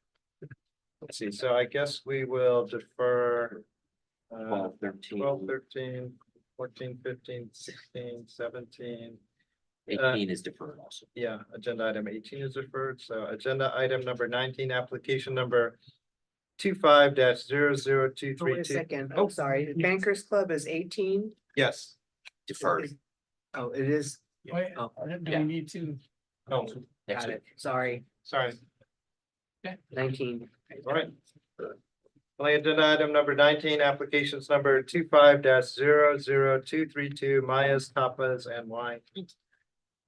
let's see. So I guess we will defer 12, 13, 12, 13, 14, 15, 16, 17. 18 is deferred also. Yeah, agenda item 18 is deferred. So agenda item number 19, application number 25-00232. Oh, wait a second, Oh. I'm sorry, Bankers Club is 18? Yes. Deferred. Oh, it is, Wait, Oh, do we need to? Oh, Next got week. it, sorry, sorry. 19. All right. Calling agenda item number 19, applications number 25-00232, Maya's Tapas and Wine.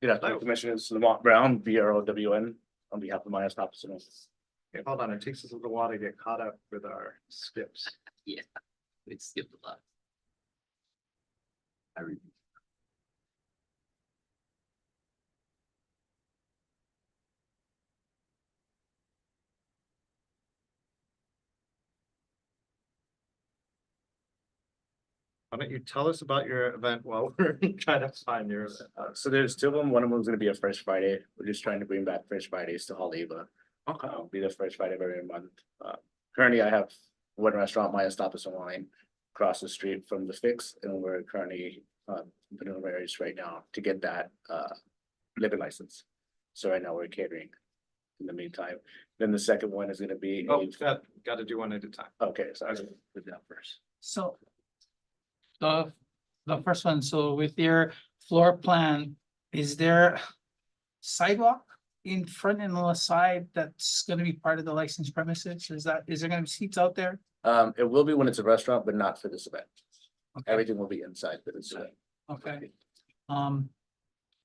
Good afternoon, Commissioners. Lamont Brown, BROWN, on behalf of my staff. Okay, hold on, it takes us a little while to get caught up with our skips. Yeah, it skipped a lot. I read. Why don't you tell us about your event while we're trying to find your event? So there's two of them. One of them is gonna be a Fresh Friday. We're just trying to bring back Fresh Fridays to Haleiwa. Be the first Friday of every month. Currently I have one restaurant, Maya's Tapas and Wine, across the street from the Fix, and we're currently preliminaries right now to get that liquor license. So right now we're catering in the meantime. Then the second one is gonna be. Oh, got to do one at a time. Okay, sorry. Put that first. So. The first one, so with your floor plan, is there sidewalk in front and on the side that's gonna be part of the licensed premises? Is there gonna be seats out there? It will be when it's a restaurant, but not for this event. Okay. Everything will be inside for this event. Okay.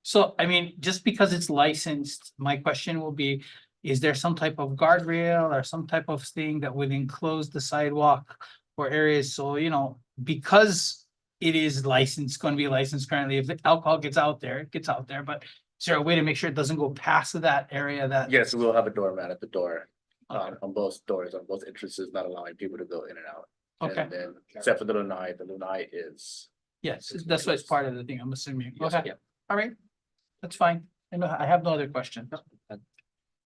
So I mean, just because it's licensed, my question will be, is there some type of guardrail or some type of thing that would enclose the sidewalk or areas? So, because it is licensed, going to be licensed currently, if the alcohol gets out there, it gets out there, but is there a way to make sure it doesn't go past that area that? Yes, we'll have a doormat at the door, Okay. on both doors, on both entrances, not allowing people to go in and out. Okay, And then, except for the lanai is, yes, that's why it's part of the thing, I'm assuming. Yes, Okay, yeah. all right, that's fine. And I have no other questions.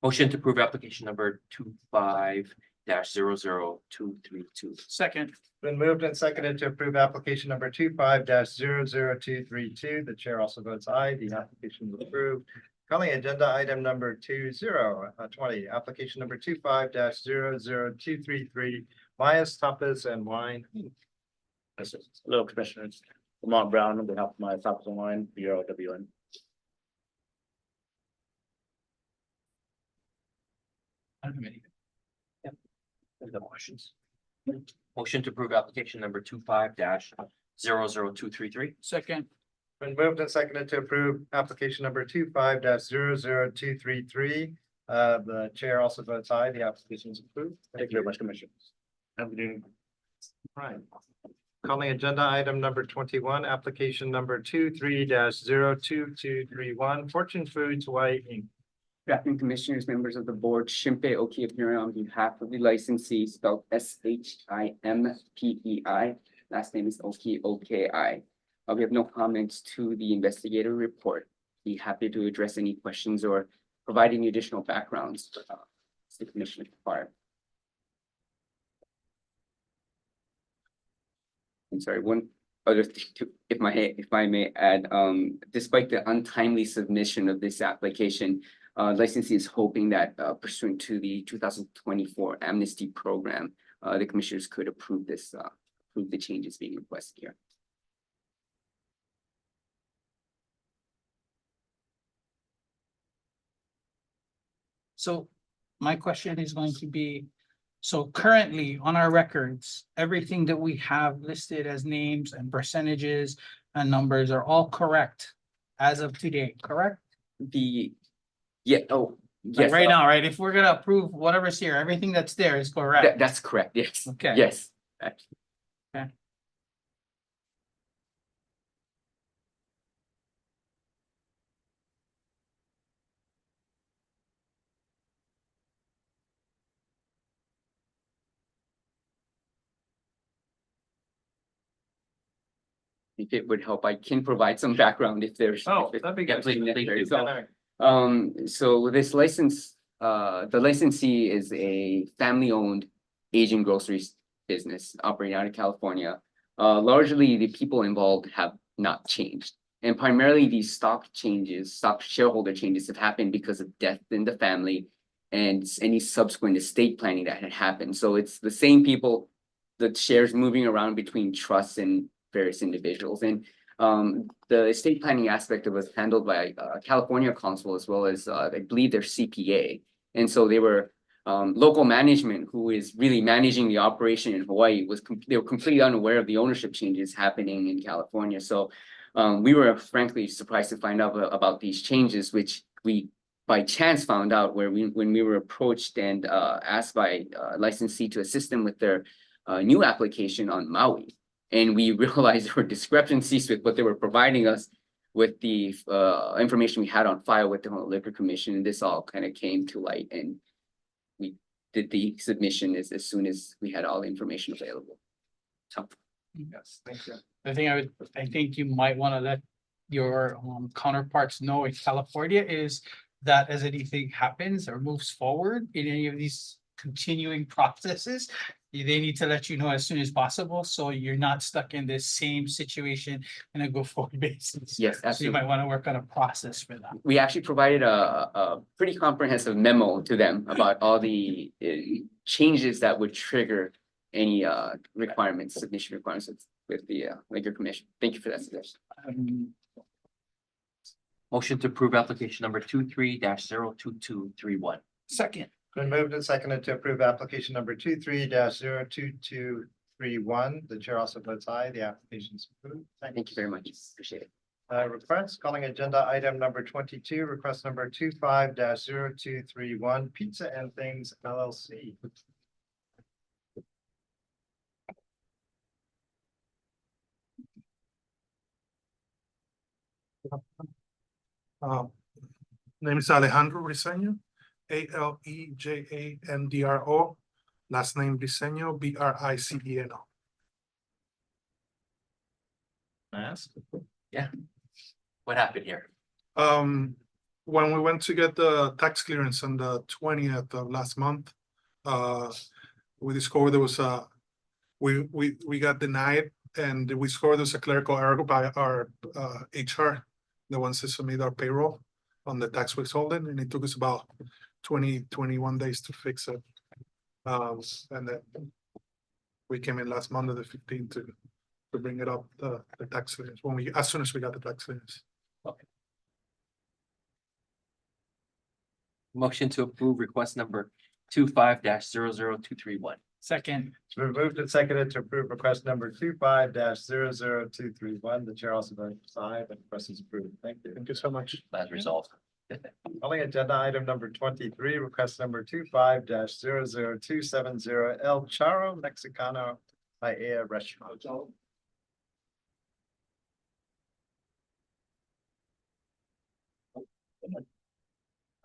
Motion to approve application number 25-00232. Second. Been moved and seconded to approve application number 25-00232. The chair also votes aye. The application is approved. Calling agenda item number 20, application number 25-00233, Maya's Tapas and Wine. hello, Commissioners. Lamont Brown, on behalf of my Tapas and Wine, BROWN. I don't have any. No questions. Motion to approve application number 25-00233. Second. Been moved and seconded to approve application number 25-00233. The chair also votes aye. The application is approved. Thank you very much, Commissioners. Have a good evening. Right. Calling agenda item number 21, application number 23-02231, Fortune Foods Hawaii Inc. Good afternoon, Commissioners, members of the board. Shimpe Oki appearing on behalf of the licensee, spelled SHIMPEI. Last name is Oki, OKI. We have no comments to the investigator report. Be happy to address any questions or provide any additional backgrounds. As the Commissioner required. I'm sorry, one other thing to, if I may add, despite the untimely submission of this application, Licensee is hoping that pursuant to the 2024 amnesty program, the commissioners could approve approve the changes being requested here. So my question is going to be, so currently on our records, everything that we have listed as names and percentages and numbers are all correct as of today, correct? Oh, Like yes. right now, right? If we're gonna approve whatever's here, everything that's there is correct. That's correct, yes. Okay. Yes. If it would help, I can provide some background if there's. Oh, if it- that'd be yeah, good. please, Thank necessary. you. So this license, the licensee is a family-owned Asian groceries business operating out of California. Largely, the people involved have not changed. And primarily, these stock shareholder changes have happened because of death in the family and any subsequent estate planning that had happened. So it's the same people, the shares moving around between trusts and various individuals. And the estate planning aspect of it was handled by California Council as well as I believe their CPA. And so they were local management who is really managing the operation in Hawaii they were completely unaware of the ownership changes happening in California. So we were frankly surprised to find out about these changes, which we by chance found out when we were approached and asked by licensee to assist them with their new application on Maui. And we realized there were discrepancies with what they were providing us with the information we had on file with the Honolulu Liquor Commission. And this all kind of came to light, and we did the submission as soon as we had all the information available. So. Yes, thank you. I think you might want to let your counterparts know in California is that as anything happens or moves forward in any of these continuing processes, they need to let you know as soon as possible, so you're not stuck in this same situation on a go-forward basis. Yes, So you absolutely. might want to work on a process for that. We actually provided a pretty comprehensive memo to them about all the changes that would trigger any submission requirements with the Liquor Commission. Thank you for that suggestion. Motion to approve application number 23-02231. Second. Been moved and seconded to approve application number 23-02231. The chair also votes aye. The application is approved. Thank you very much. Appreciate it. Request calling agenda item number 22, request number 25-0231, Pizza and Things LLC. Name is Alejandro Briseño, Alejandro. Last name Briseño, Briceno. Ask. Yeah. What happened here? When we went to get the tax clearance on the 20th of last month, we discovered there was we got denied, and we discovered there was a clerical error by our HR, the ones that submit our payroll on the tax withholding, and it took us about 21 days to fix it. And then we came in last Monday, the 15th, to bring it up the tax clearance as soon as we got the tax clearance. Okay. Motion to approve request number 25-00231. Second. It's been moved and seconded to approve request number 25-00231. The chair also votes aye. The request is approved. Thank you. Thank you so much. As resolved. Calling agenda item number 23, request number 25-00270, El Charro Mexicano Paella Restaurant.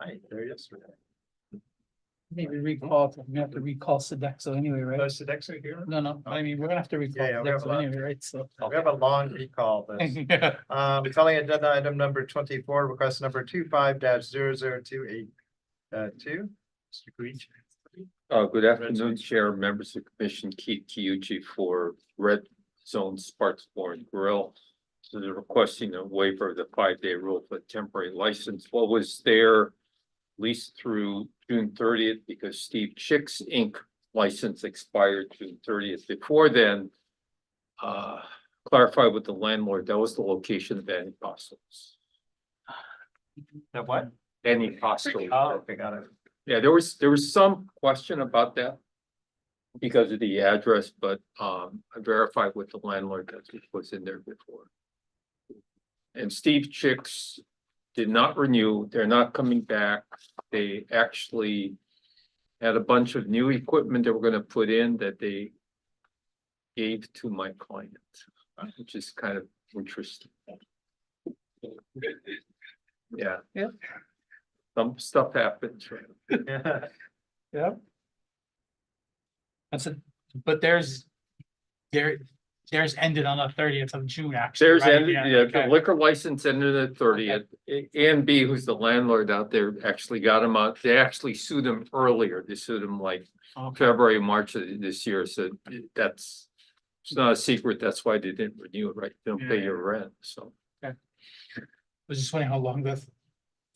Hi, there he is. Maybe we have to recall Sodexo anyway, right? Is Sodexo here? No, I mean, we're gonna have to recall Yeah, we have Sodexo anyway, right? So. We have a long recall list. Calling agenda item number 24, request number 25-00282. Mr. Guichi. Good afternoon, Chair, members of the Commission, Keith Kiyuchi for Red Zone Sparks Bar and Grill. So they're requesting a waiver of the 5-day rule for temporary license. What was there least through June thirtieth, because Steve Chick's Inc. license expired June thirtieth. Before then, clarify with the landlord, that was the location of Annie Apostles. The what? Annie Apostles. Oh, okay, got it. Yeah, there was some question about that because of the address, but I verified with the landlord that it was in there before. And Steve Chicks did not renew. They're not coming back. They actually had a bunch of new equipment they were gonna put in that they gave to my client, which is kind of interesting. Yeah. Yeah. Some stuff happens. Yeah. That's it, but theirs ended on the 30th of June, actually. There's, right? yeah, the Okay. liquor license ended at 30th. And B, who's the landlord out there, actually got him out. They actually sued him earlier. They sued him like Okay. February, March of this year. So it's not a secret. That's why they didn't renew it, right? They don't pay Yeah. your rent, so. I was just wondering how long the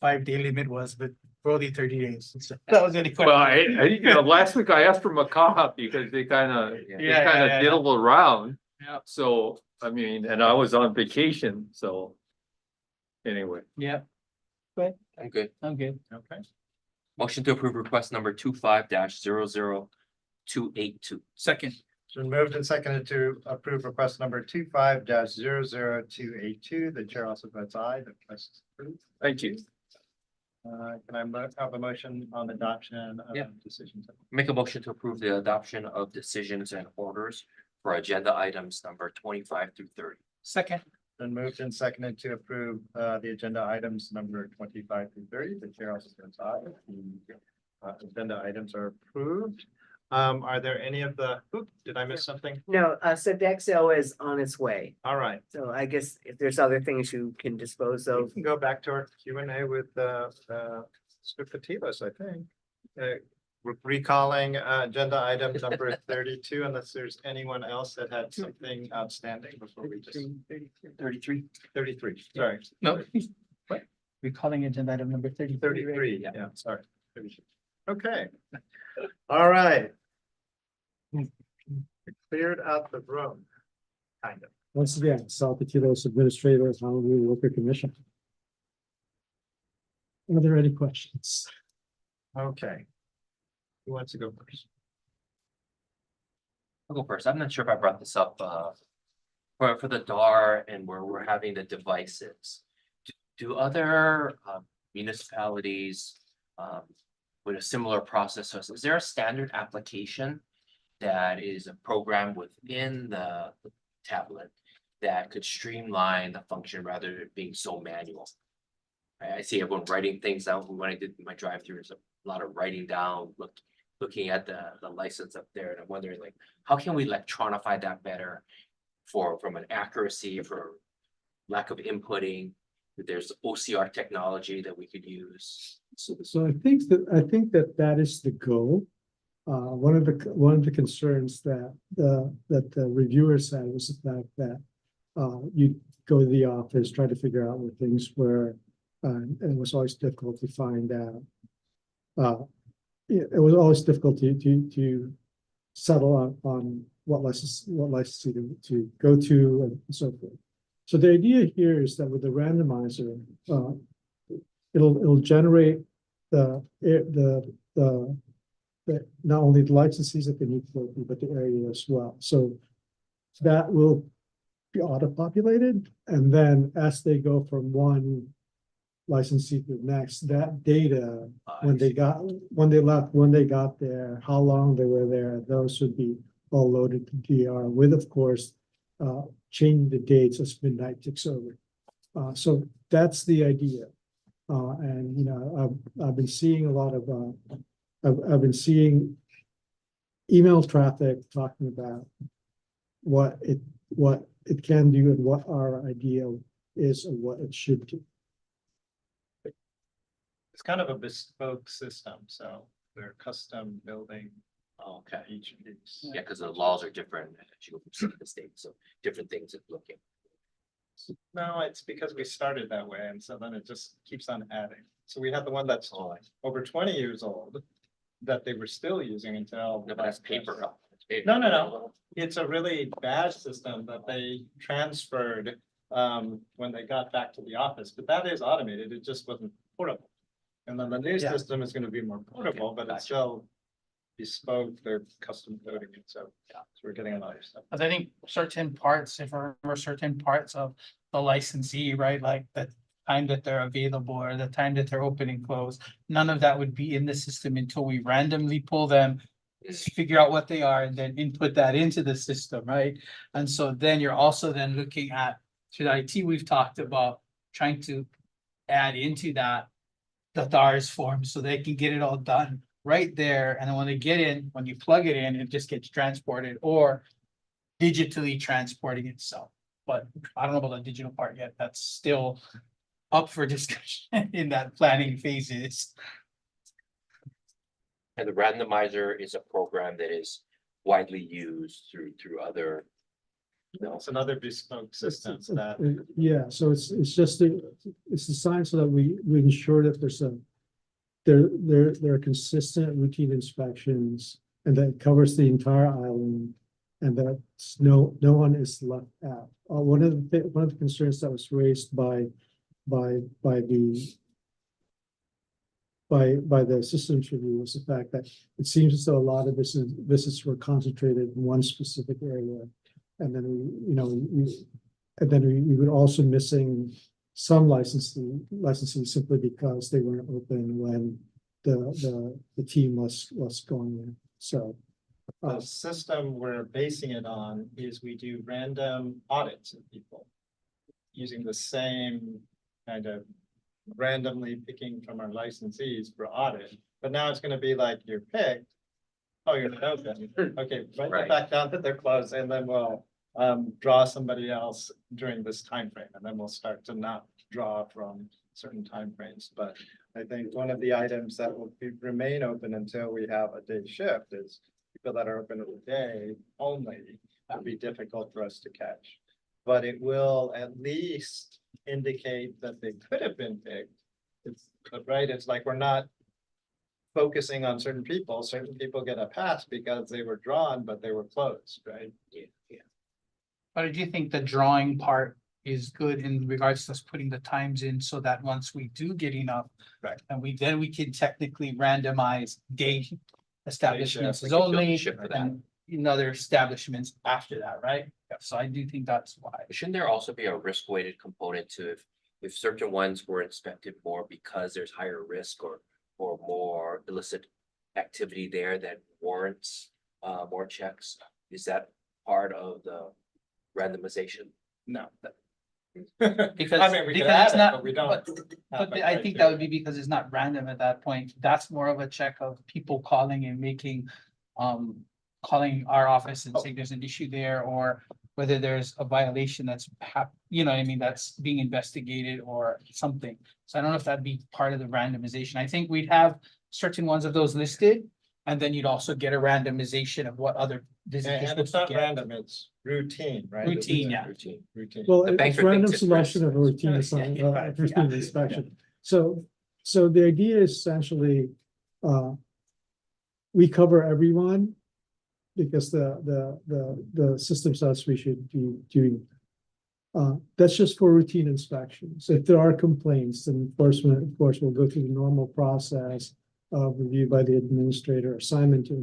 5-day limit was, but probably 30 days. So that was any question. Well, last week I asked for Macaja because they kind of Yeah. diddle around. Yeah. So, I mean, and I was on vacation, so. Anyway. Yeah. I'm good. I'm good. Okay. Motion to approve request number 25-00282. Second. It's been moved and seconded to approve request number 25-00282. The chair also votes aye. The request is approved. Thank you. Can I have a motion on adoption Yeah. of decisions? Make a motion to approve the adoption of decisions and orders for agenda items number 25 through 30. Second. Been moved and seconded to approve the agenda items number 25 through 30. The chair also votes aye. The agenda items are approved. Are there any of the, did I miss something? No, Sodexo is on its way. All right. So I guess if there's other things you can dispose We of. can go back to our Q&A with Scriptativos, I think. Recalling agenda item number 32, unless there's anyone else that had something outstanding before we just. 33. 33, sorry. No. What? We're calling agenda item number 33. 33, yeah, sorry. 33. Okay. All right. We cleared out the room, kind of. Once again, Salvatier's Administrator of Honolulu Liquor Commission. Are there any questions? Okay. Who wants to go first? I'll go first. I'm not sure if I brought this up for the DAR and where we're having the devices. Do other municipalities with a similar process, is there a standard application that is a program within the tablet that could streamline the function rather than being so manual? I see everyone writing things down. When I did my drive-through, there's a lot of writing down, looking at the license up there, and I'm wondering, like, how can we electronify that better from an accuracy, for lack of inputting? There's OCR technology that we could use. So I think that is the goal. One of the concerns that the reviewers had was the fact that you go to the office, try to figure out where things were, and it was always difficult to find out. It was always difficult to settle on what license to go to and so forth. So the idea here is that with the randomizer, it'll generate the not only the licenses that they need to go through, but the area as well. So that will be auto-populated, and then as they go from one licensee to the next, that data, when they left, when they got there, how long they were there, those would be all loaded to DR with, of course, changing the dates as midnight ticks over. So that's the idea. And, you know, I've been seeing a lot of, I've been seeing email traffic talking about what it can do and what our idea is and what it should do. It's kind of a bespoke system, so we're custom building each piece. Yeah, because the laws are different as you go from state to state, so different things to look at. No, it's because we started that way, and so then it just keeps on adding. So we had the one that's over 20 years old that they were still using until. No, but that's paper. It's paper. No. It's a really bad system that they transferred when they got back to the office, but that is automated. It just wasn't portable. And then the new Yeah. system is gonna be more portable, but it's still bespoke, they're custom coding it, so we're getting a lot of stuff. Cause I think certain parts, if I remember certain parts of the licensee, right, like the time that they're available or the time that they're open and close, none of that would be in the system until we randomly pull them, figure out what they are and then input that into the system, right? And so then you're also then looking at, through the IT, we've talked about trying to add into that the TARS form so they can get it all done right there. And then when they get in, when you plug it in, it just gets transported or digitally transporting itself. But I don't know about the digital part yet. That's still up for discussion in that planning phases. And the randomizer is a program that is widely used through other. It's another bespoke system that. Yeah, so it's just, it's designed so that we ensure that there are consistent routine inspections and that covers the entire island. And that no one is left out. One of the concerns that was raised by the systems review was the fact that it seems as though a lot of visits were concentrated in one specific area. And then we were also missing some licensing simply because they weren't open when the team was going in. So The system we're basing it on is we do random audits of people. Using the same kind of randomly picking from our licensees for audit, but now it's gonna be like you're picked. Oh, you're not open, okay, write Right. it back down that they're closed, and then we'll draw somebody else during this time frame, and then we'll start to not draw from certain timeframes. But I think one of the items that will remain open until we have a day shift is people that are open every day only. Would be difficult for us to catch. But it will at least indicate that they could have been picked. It's right, it's like we're not focusing on certain people get a pass because they were drawn, but they were closed, right? But I do think the drawing part is good in regards to us putting the times in so that once we do get enough. Right. And we can technically randomize day establishments We can build only a ship for that. and in other establishments after that, right? So I do think that's why. Shouldn't there also be a risk weighted component to if certain ones were inspected more because there's higher risk or more illicit activity there that warrants more checks? Is that part of the randomization? No. Because, I mean, we could because add it's it, not, but we don't. but I think that would be because it's not random at that point. That's more of a check of people calling and making, calling our office and saying there's an issue there, or whether there's a violation that's you know what I mean, that's being investigated or something. So I don't know if that'd be part of the randomization. I think we'd have certain ones of those listed. And then you'd also get a randomization of what other visitors And would it's not get. random, it's routine, right? Routine, yeah. Routine. Well, The it's banker random thinks it's selection of a risk. routine assignment, Yeah, routine yeah. inspection. So the idea is essentially, we cover everyone. Because the system says we should be doing. That's just for routine inspections. If there are complaints, then enforcement, of course, will go through the normal process of review by the administrator, assignment to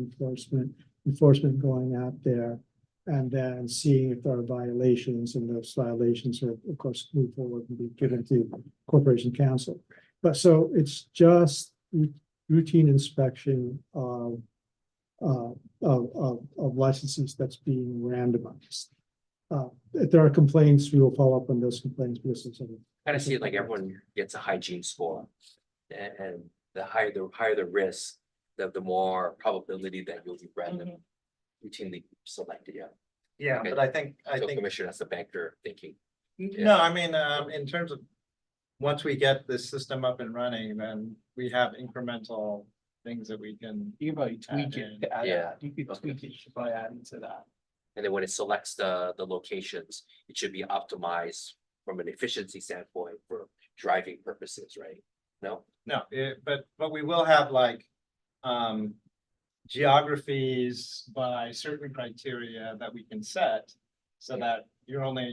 enforcement going out there. And then seeing if there are violations, and those violations are, of course, move forward and be given to Corporation Counsel. But so it's just routine inspection of licenses that's being randomized. If there are complaints, we will follow up on those complaints. Because it's Kind of see it like everyone gets a hygiene score. And the higher the risk, the more probability that you'll be random routinely selected, yeah. Yeah, Okay. but I think, So Commissioner, that's the banker thinking. no, I mean, in terms of. Once we get this system up and running, then we have incremental things that we can. You can probably tweak Add it in. to add Yeah. that. You could tweak it to probably add into that. And then when it selects the locations, it should be optimized from an efficiency standpoint for driving purposes, right? No? No, but we will have like, geographies by certain criteria that we can set. So that you're only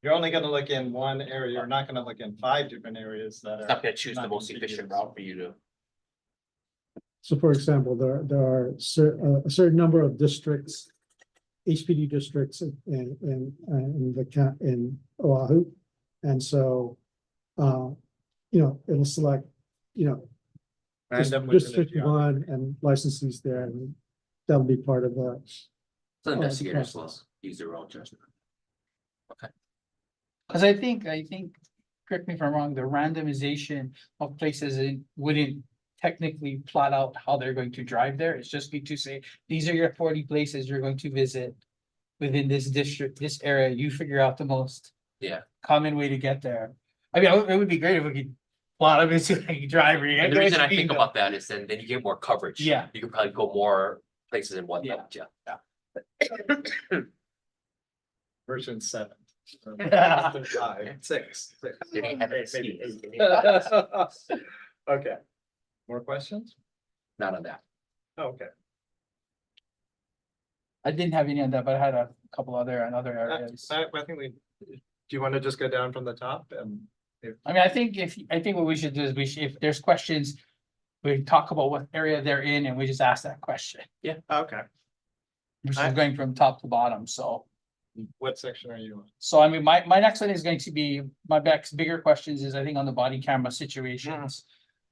gonna look in one area, you're not gonna look in 5 different areas that It's are. not gonna choose the not most efficient contiguous. route for you to. So for example, there are a certain number of districts, HPD districts in Oahu. And so, it'll select, Random within the District geography. 1 and licensees there, and that'll be part of the. So the investigators will process. use their own judgment. Cause I think, correct me if I'm wrong, the randomization of places wouldn't technically plot out how they're going to drive there. It's just need to say, these are your 40 places you're going to visit within this district, this area. You figure out the most Yeah. common way to get there. I mean, it would be great if we could plot them into like driver. And the reason I think about that is then you get more coverage. Yeah. You could probably go more places in one Yeah. night, yeah. Version 7. Yeah. 5, 6. Maybe Maybe 8. Okay. More questions? Not on that. Okay. I didn't have any on that, but I had a couple other areas. I think do you want to just go down from the top and? I mean, I think what we should do is if there's questions, we talk about what area they're in and we just ask that question. Okay. Which is going from top to bottom, so. What section are you on? So I mean, my next one is going to be, my bigger questions is I think on the body camera situations.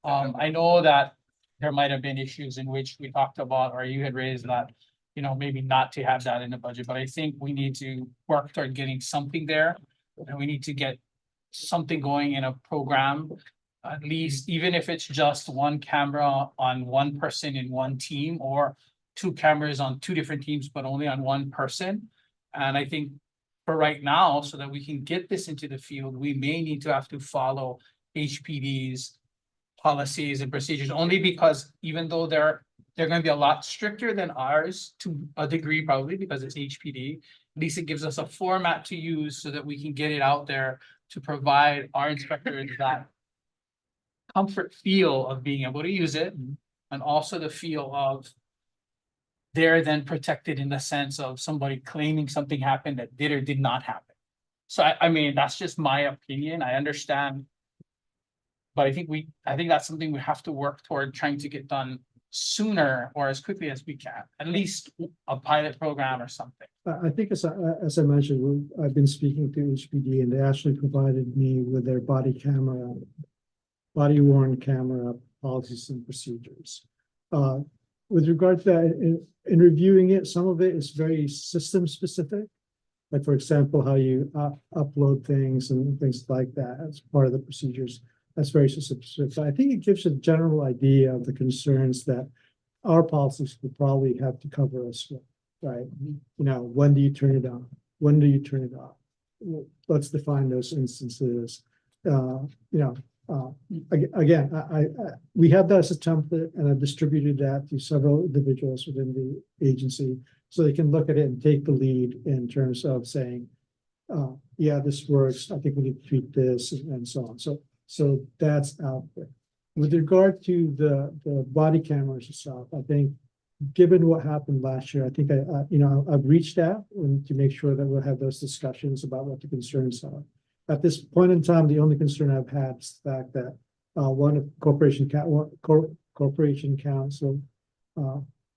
I know that there might have been issues in which we talked about, or you had raised that, maybe not to have that in the budget, but I think we need to work toward getting something there. And we need to get something going in a program, at least, even if it's just one camera on one person in one team, or 2 cameras on 2 different teams, but only on one person. And I think for right now, so that we can get this into the field, we may need to have to follow HPD's policies and procedures, only because even though they're going to be a lot stricter than ours to a degree, probably because it's HPD, at least it gives us a format to use so that we can get it out there to provide our inspectors that comfort feel of being able to use it, and also the feel of they're then protected in the sense of somebody claiming something happened that did or did not happen. So I mean, that's just my opinion. I understand. But I think that's something we have to work toward trying to get done sooner or as quickly as we can, at least a pilot program or something. I think as I mentioned, I've been speaking to HPD and they actually provided me with their body worn camera policies and procedures. With regard to that, in reviewing it, some of it is very system specific. Like, for example, how you upload things and things like that as part of the procedures. That's very specific. I think it gives a general idea of the concerns that our policies would probably have to cover us with, right? When do you turn it on? When do you turn it off? Let's define those instances. Again, we have that as a template, and I've distributed that to several individuals within the agency, so they can look at it and take the lead in terms of saying, yeah, this works. I think we need to tweak this and so on. So that's out there. With regard to the body cameras itself, I think given what happened last year, I think I've reached out to make sure that we'll have those discussions about what the concerns are. At this point in time, the only concern I've had is the fact that one of corporation counsel,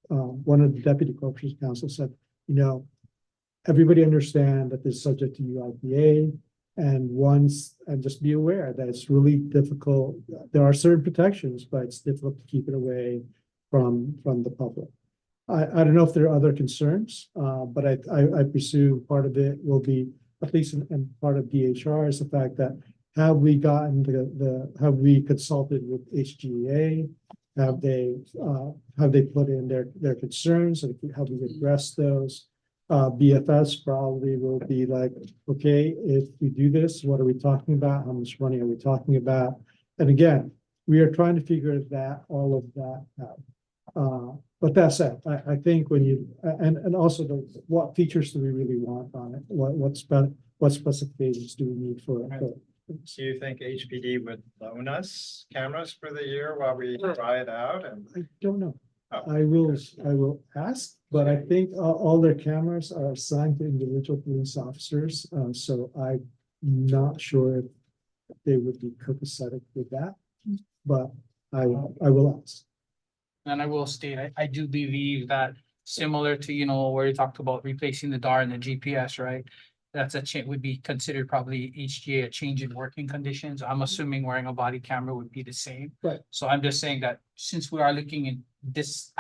one of the deputy corporation counsel said, everybody understand that this is subject to UIPA, and just be aware that it's really difficult. There are certain protections, but it's difficult to keep it away from the public. I don't know if there are other concerns, but I presume part of it will be, at least in part of DHR, is the fact that have we gotten have we consulted with HGEA? Have they put in their concerns, and have we addressed those? BFS probably will be like, okay, if we do this, what are we talking about? How much money are we talking about? And again, we are trying to figure all of that out. But that said, I think when you and also what features do we really want on it? what specifications do we need for? Do you think HPD would loan us cameras for the year while we try it out and? I don't know. Oh, I will ask, but I think all their cameras are assigned to individual police officers, so I'm not sure if they would be copacetic with that, but I will ask. And I will state, I do believe that similar to, you know, where you talked about replacing the DAR and the GPS, right? That's a change, would be considered probably HGA, a change in working conditions. I'm assuming wearing a body camera would be the same. Right. So I'm just saying that since we are looking at this,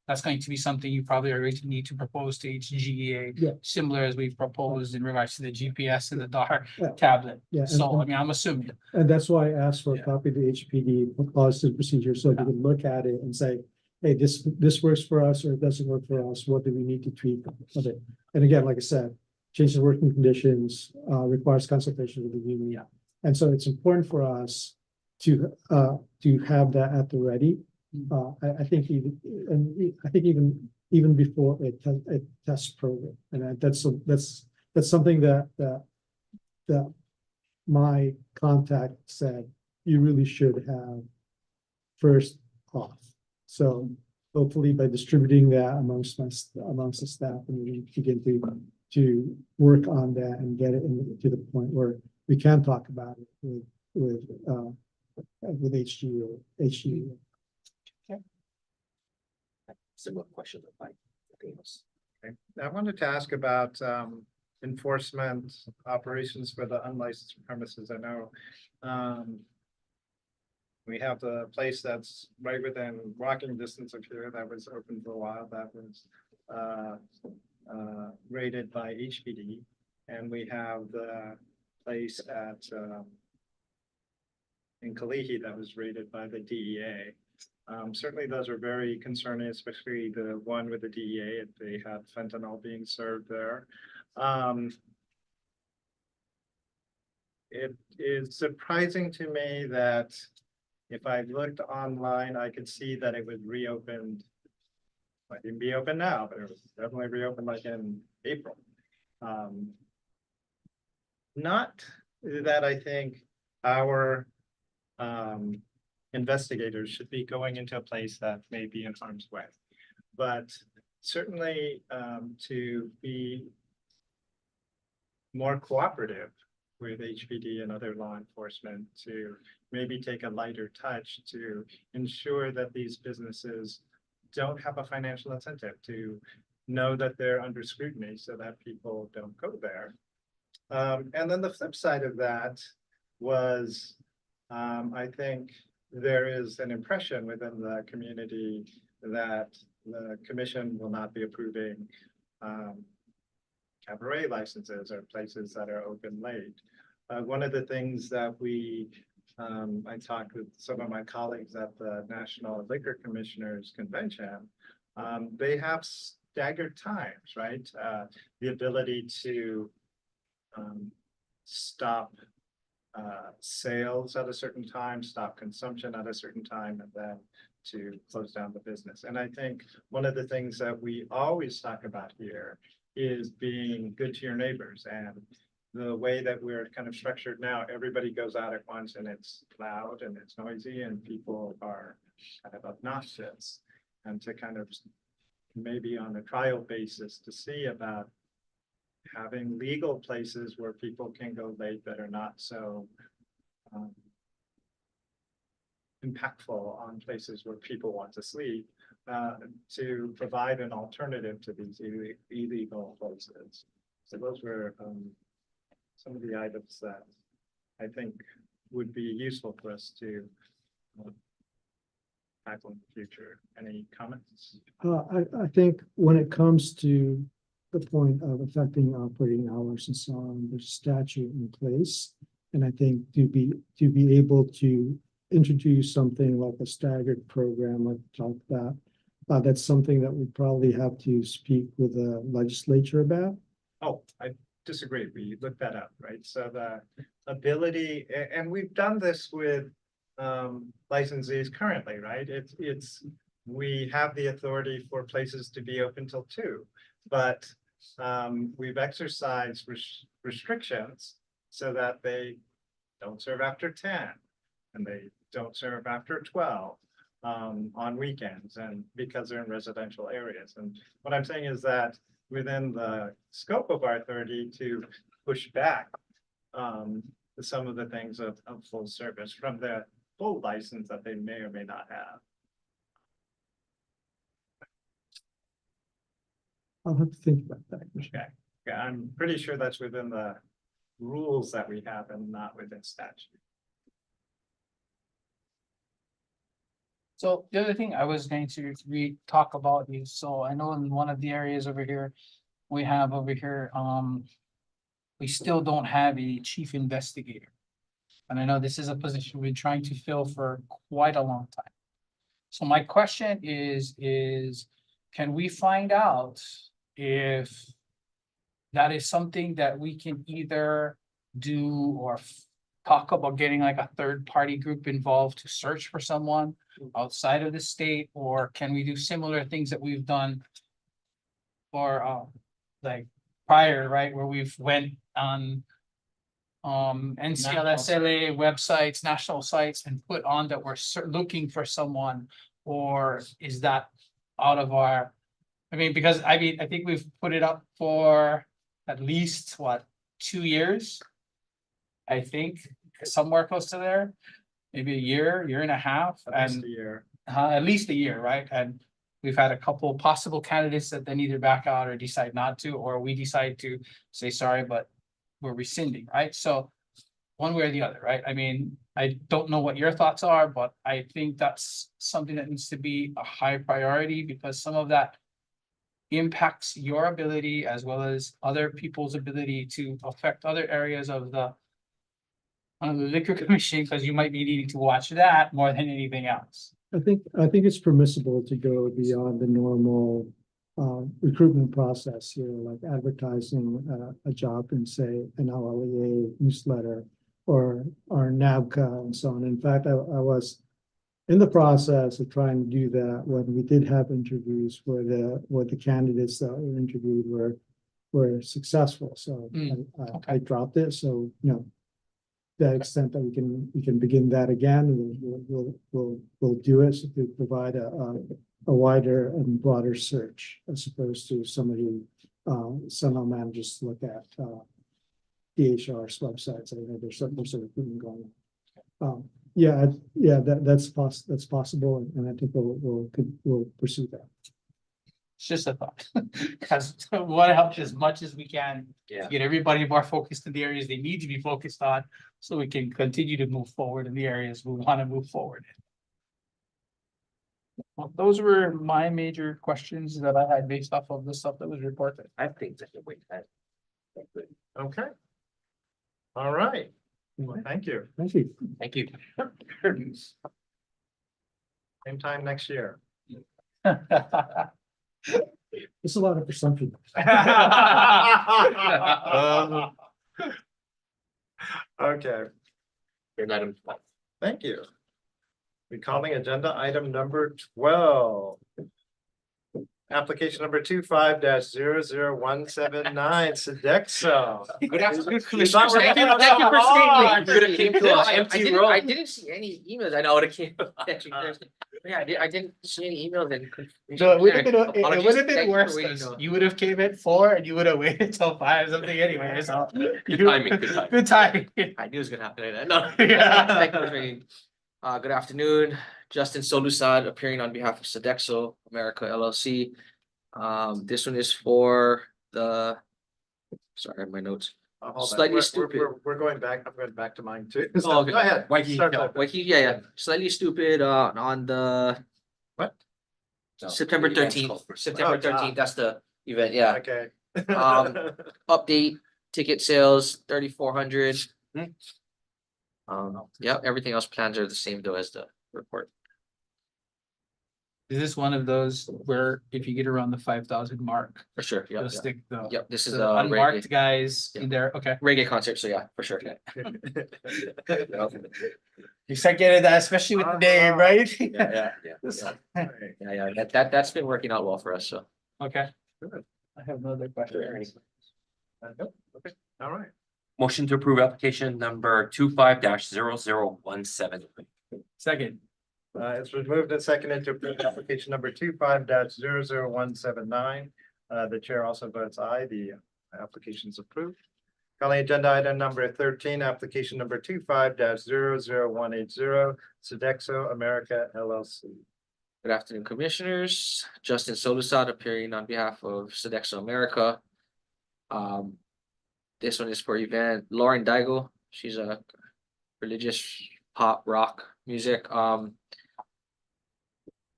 that's going to be something you probably are going to need to propose to HGA. Yeah. Similar as we've proposed in regards to the GPS and the DAR Yeah. tablet. Yeah, So, I mean, I'm assuming. and that's why I asked for a Yeah. copy of the HPD policy and procedure, so we can look at it and say, hey, this works for us, or it doesn't work for us, what do we need to tweak of it? And again, like I said, changes in working conditions, requires consultation with the union. Yeah. And so it's important for us to have that at the ready. I think even before a test program, and that's something that my contact said you really should have first off. So hopefully by distributing that amongst the staff, and we begin to work on that and get it to the point where we can talk about it with HGU. Similar question of Mike. Okay. I wanted to ask about enforcement operations for the unlicensed premises. I know we have the place that's right within walking distance of here that was open for a while, that was rated by HPD. And we have the place at in Kalihi that was rated by the DEA. Certainly those are very concerning, especially the one with the DEA, if they had fentanyl being served there. It is surprising to me that if I looked online, I could see that it was reopened. Might even be open now, but it was definitely reopened like in April. Not that I think our investigators should be going into a place that may be in harm's way, but certainly to be more cooperative with HPD and other law enforcement, to maybe take a lighter touch to ensure that these businesses don't have a financial incentive, to know that they're under scrutiny so that people don't go there. And then the flip side of that was, I think there is an impression within the community that the commission will not be approving cabaret licenses or places that are open late. One of the things that I talked with some of my colleagues at the National Liquor Commissioners Convention, they have staggered times, right? The ability to stop sales at a certain time, stop consumption at a certain time, and then to close down the business. And I think one of the things that we always talk about here is being good to your neighbors. And the way that we're kind of structured now, everybody goes out at once and it's loud and it's noisy and people are kind of obnoxious. And to kind of maybe on a trial basis to see about having legal places where people can go late that are not so impactful on places where people want to sleep, to provide an alternative to these illegal places. So those were some of the items that I think would be useful for us to tackle in the future. Any comments? I think when it comes to the point of affecting operating hours and so on, there's statute in place. And I think to be able to introduce something like a staggered program like we talked about, that's something that we probably have to speak with the legislature about. Oh, I disagree. We looked that up, right? So the ability, and we've done this with licensees currently, right? We have the authority for places to be open till 2, but we've exercised restrictions so that they don't serve after 10 and they don't serve after 12 on weekends and because they're in residential areas. And what I'm saying is that within the scope of our 30 to push back some of the things of full service from the full license that they may or may not have. I'll have to think about that. Okay, yeah, I'm pretty sure that's within the rules that we have and not within statute. So the other thing I was going to talk about is, so I know in one of the areas over here, we have over here, we still don't have a chief investigator. And I know this is a position we've been trying to fill for quite a long time. So my question is can we find out if that is something that we can either do or talk about getting like a third party group involved to search for someone outside of the state, or can we do similar things that we've done for like prior, right, where we've went on NCLSLA websites, national sites, and put on that we're looking for someone, or is that out of our? I mean, because I think we've put it up for at least what, 2 years? I think somewhere close to there, maybe a year and a half, At least and a year. at least a year, right? And we've had a couple possible candidates that then either back out or decide not to, or we decide to say sorry, but we're rescinding, right? So one way or the other, right? I mean, I don't know what your thoughts are, but I think that's something that needs to be a high priority, because some of that impacts your ability as well as other people's ability to affect other areas of the liquor commission, because you might be needing to watch that more than anything else. I think it's permissible to go beyond the normal recruitment process here, like advertising a job in, say, an LLEA newsletter or NABCA and so on. In fact, I was in the process of trying to do that when we did have interviews where the candidates that were interviewed were successful. So I dropped it. So, you know, to the extent that we can begin that again, we'll do it to provide a wider and broader search, as opposed to somebody somehow manages to look at DHR's websites. I know there's some recruitment going on. That's possible, and I think we'll pursue that. It's just a thought, because we want to help as much as we can. Yeah. Get everybody more focused in the areas they need to be focused on, so we can continue to move forward in the areas we want to move forward in. Well, those were my major questions that I had based off of the stuff that was reported. I think that we had. Okay. All right. Well, thank you. Thank you. Thank you. Same time next year. There's a lot of presumption. Okay, Good item. thank you. We're calling agenda item number 12. Application number 25-00179, Sodexo. Good afternoon, Commissioners. Thank you for Oh, Could have came to No, an empty room. I didn't see any emails. I know it came. Yeah, I didn't see any emails and. No, it would have been, it Apologies. would have Thank been you for worse, waiting, 'cause though. you would have came at 4 and you would have waited till 5 something anyway, so. Good timing, good timing. Good timing. I knew it was gonna happen like that. No. Yeah. Thank you for waiting. Good afternoon, Justin Solusad appearing on behalf of Sodexo America LLC. This one is for the, sorry, my notes. hold on. Slightly We're- stupid. We're going back, I'm going back to mine too. Oh, So okay. go ahead. Waikiki, Start no, over. Waikiki, yeah. Slightly stupid, on the September the event's 13th. called for- September Oh, God. 13th, that's the event, yeah. Okay. Update, ticket sales, 3,400. Yeah, everything else plans are the same though as the report. Is this one of those where if you get around the 5,000 mark, For sure, yeah, you'll stick the Yep, this is the a unmarked reggae, guys in there? Okay. reggae concert, so yeah, for sure. You start getting that, especially with the name, right? Yeah. That's been working out well for us, so. Okay. I have no other questions. Nope. Okay, all right. Motion to approve application number 25-0017. Second. It's been moved and seconded to approve application number 25-00179. The chair also votes aye. The application is approved. Calling agenda item number 13, application number 25-00180, Sodexo America LLC. Good afternoon, Commissioners. Justin Solusad appearing on behalf of Sodexo America. This one is for event Lauren Daigle. She's a religious pop rock music.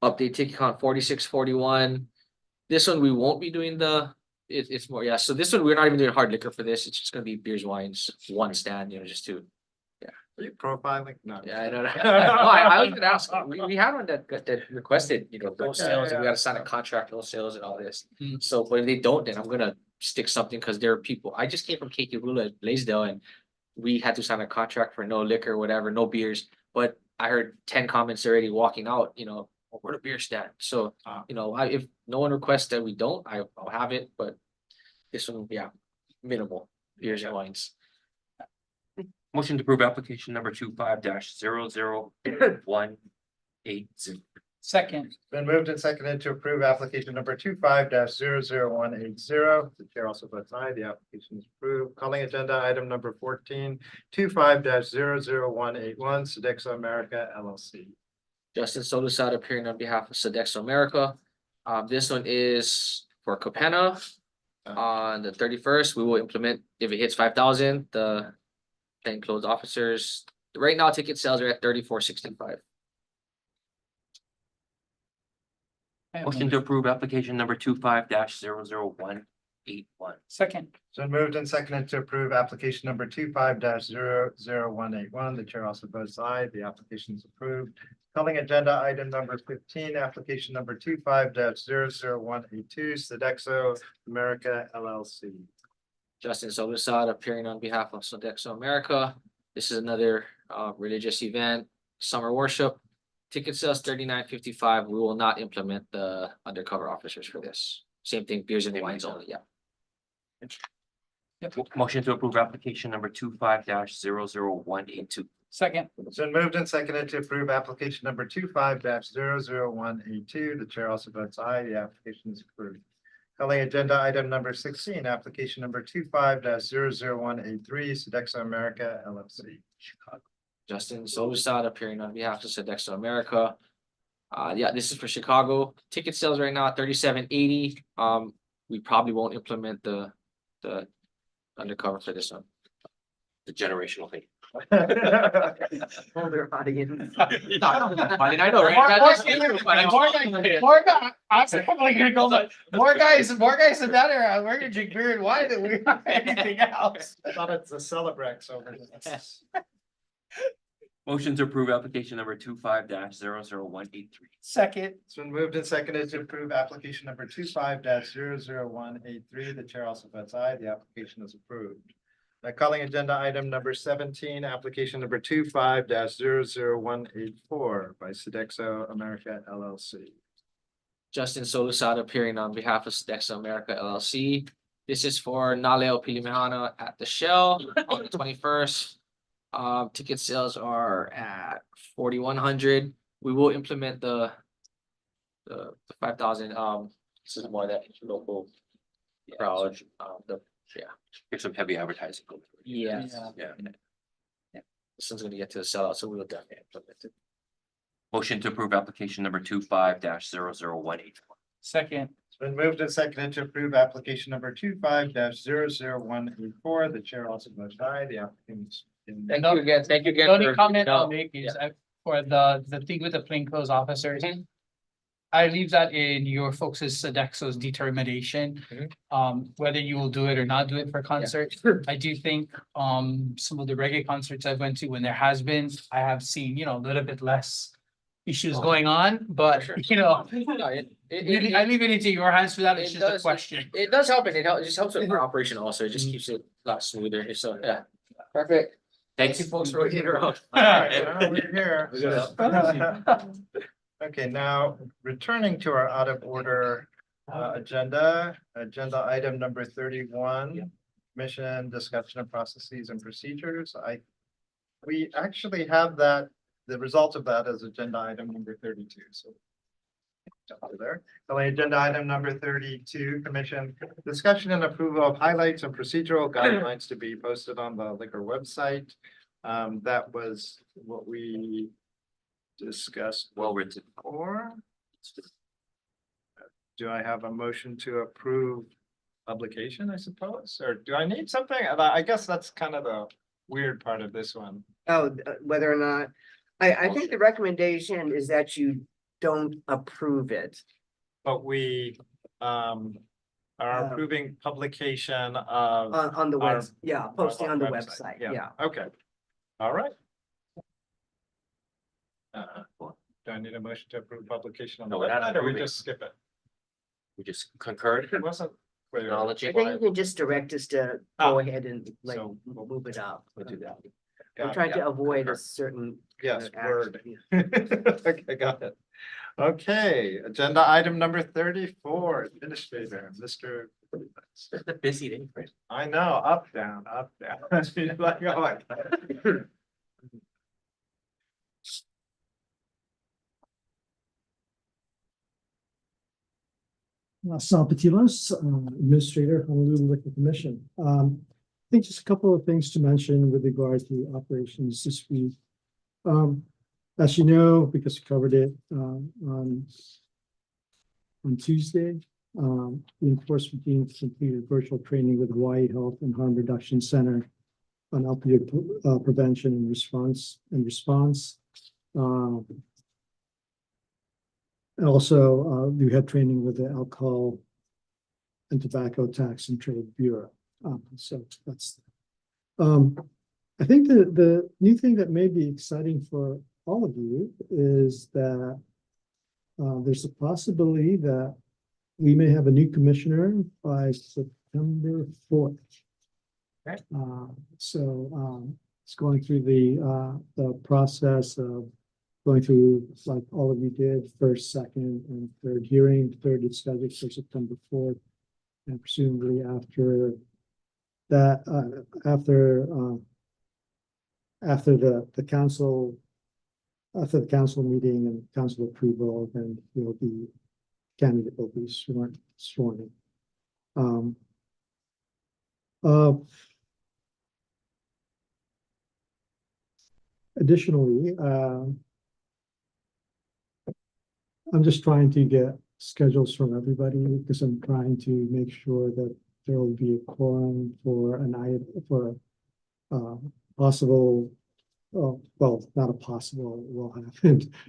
Update ticket count 4641. This one we won't be doing it's more, yeah. So this one we're not even doing hard liquor for this. It's just gonna be beers, wines, one stand, just to. Are you profiling? No. Yeah, I know. No, I was gonna ask, we had one that requested, those sales, and we gotta sign a contract, those sales and all this. Hmm. So, but if they don't, then I'm gonna stick something, cause there are people, I just came from KK Rula at Blaisdell and we had to sign a contract for no liquor, whatever, no beers, but I heard 10 comments already walking out, we're the beer stand. So, if no one requests that we don't, I'll have it, but this one, yeah, minimal beers and wines. Motion to approve application number 25-00180. Second. Been moved and seconded to approve application number 25-00180. The chair also votes aye. The application is approved. Calling agenda item number 14, 25-00181, Sodexo America LLC. Justin Solusad appearing on behalf of Sodexo America. This one is for Copenna. On the 31st, we will implement, if it hits 5,000, the plainclothes officers. Right now, ticket sales are at 34.65. Motion to approve application number 25-00181. Second. So moved and seconded to approve application number 25-00181. The chair also votes aye. The application is approved. Calling agenda item number 15, application number 25-00182, Sodexo America LLC. Justin Solusad appearing on behalf of Sodexo America. This is another religious event, summer worship. Ticket sales $39.55. We will not implement the undercover officers for this. Same thing, beers and wines only, yeah. Motion to approve application number 25-00182. Second. It's been moved and seconded to approve application number 25-00182. The chair also votes aye. The application is approved. Calling agenda item number 16, application number 25-00183, Sodexo America LLC. Chicago. Justin Solusad appearing on behalf of Sodexo America. Yeah, this is for Chicago. Ticket sales right now $37.80. We probably won't implement the undercover for this one. The generational thing. Older audience. I know, right? More guys in that era, we're gonna drink beer and wine than we are anything else. I thought it's a Celebrex over there. Motion to approve application number 25-00183. Second. It's been moved and seconded to approve application number 25-00183. The chair also votes aye. The application is approved. Calling agenda item number 17, application number 25-00184 by Sodexo America LLC. Justin Solusad appearing on behalf of Sodexo America LLC. This is for Naleo Pilimehana at the Shell on the 21st. Ticket sales are at 4,100. We will implement the 5,000. This is more that local crowd. There's some heavy advertising. Yeah. Yeah. This one's gonna get to the sellout, so we will definitely implement it. Motion to approve application number 25-00184. Second. It's been moved and seconded to approve application number 25-00184. The chair also votes aye. The applicant is in. Thank you again. Thank you again. The only for- comment I'll no, make is for the thing with the plainclothes officers. I leave that in your folks' Sodexo's determination. Whether you will do it or not do it for concerts. I do think some of the reggae concerts I've went to, when there has been, I have seen, a little bit less issues going on, but Sure. I leave it into your hands for that. It's It just a does- question. It does help, and it just helps with our operation also. It just keeps it a lot smoother. So, yeah. Perfect. Thank you, folks, for looking around. All right, well, we're here. Okay, now returning to our out of order agenda item number 31. Commission discussion of processes and procedures. We actually have that, the result of that as agenda item number 32, so. Jump to there. Calling agenda item number 32, commission discussion and approval of highlights and procedural guidelines to be posted on the liquor website. That was what we discussed Well written. before. Do I have a motion to approve publication, I suppose, or do I need something? I guess that's kind of the weird part of this one. Oh, whether or not, I think the recommendation is that you don't approve it. But we are approving publication of. On the Our- web, yeah, posting on the website, yeah. Okay, all right. Do I need a motion to approve publication on the No, we're not website, or we approving. just skip it? We just concurred. It wasn't clear. I Technology. think you can just direct us to go ahead and like So move it up. we'll do that. I'm trying to avoid a certain. Yes, kind of word. action. Okay, got it. Okay, agenda item number 34, administrator, Mr. It's a busy day, right? I know, up, down, up, down. Like, oh my God. Sal Patilos, Administrator, Honolulu Liquor Commission. I think just a couple of things to mention with regard to operations this week. As you know, because we covered it on Tuesday, the enforcement team completed virtual training with Hawaii Health and Harm Reduction Center on opioid prevention and response. And also, we had training with the Alcohol and Tobacco Tax and Trade Bureau. So that's, I think the new thing that may be exciting for all of you is that there's a possibility that we may have a new commissioner by September 4th. Okay. So it's going through the process of going through, like all of you did, first, second, and third hearing. Third is scheduled for September 4th. And presumably after that, after the council, after the council meeting and council approval, then candidate will be sworn in. Additionally, I'm just trying to get schedules from everybody because I'm trying to make sure that there will be a quorum for possible, well, not a possible, we'll have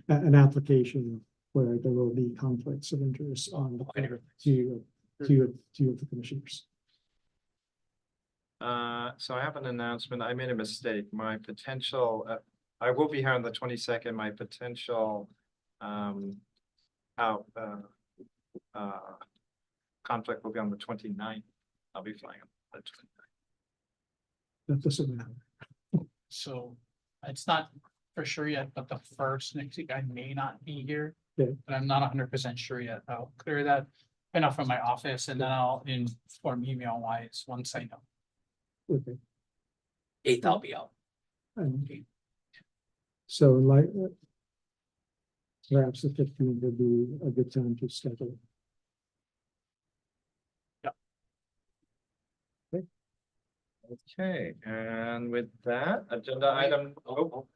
an application where there will be conflicts of interest on the part two of the commissioners. So I have an announcement. I made a mistake. My potential, I will be here on the 22nd. My potential conflict will be on the 29th. I'll be flying on the 29th. That doesn't matter. So it's not for sure yet, but the first next week I may not be here. Okay. But I'm not 100% sure yet. I'll clear that enough from my office and then I'll inform email wise once I know. Okay. 8th, I'll be out. And so like perhaps the 15th would be a good time to schedule. Okay, and with that, agenda item.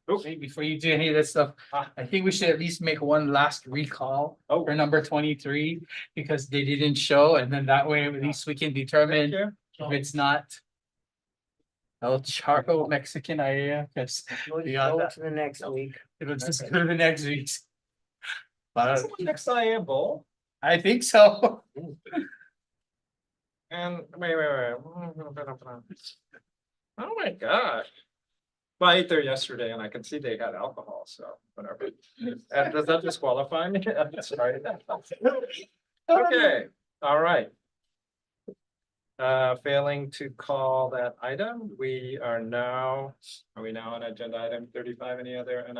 Wait, before you do any of this stuff, I think we should at least make one last recall Oh. for number 23 because they didn't show, and then that way at least we can determine Thank you. if it's not El Charro Mexican area, because We'll beyond go that, to the next week. it'll just go to the next week's. But Next Cyan Bowl. I think so. And wait. Oh my gosh. Well, I ate there yesterday and I could see they had alcohol, so whatever. And does that disqualify me? I'm sorry. Okay, all right. Failing to call that item, are we now on agenda item 35? Any other announcements?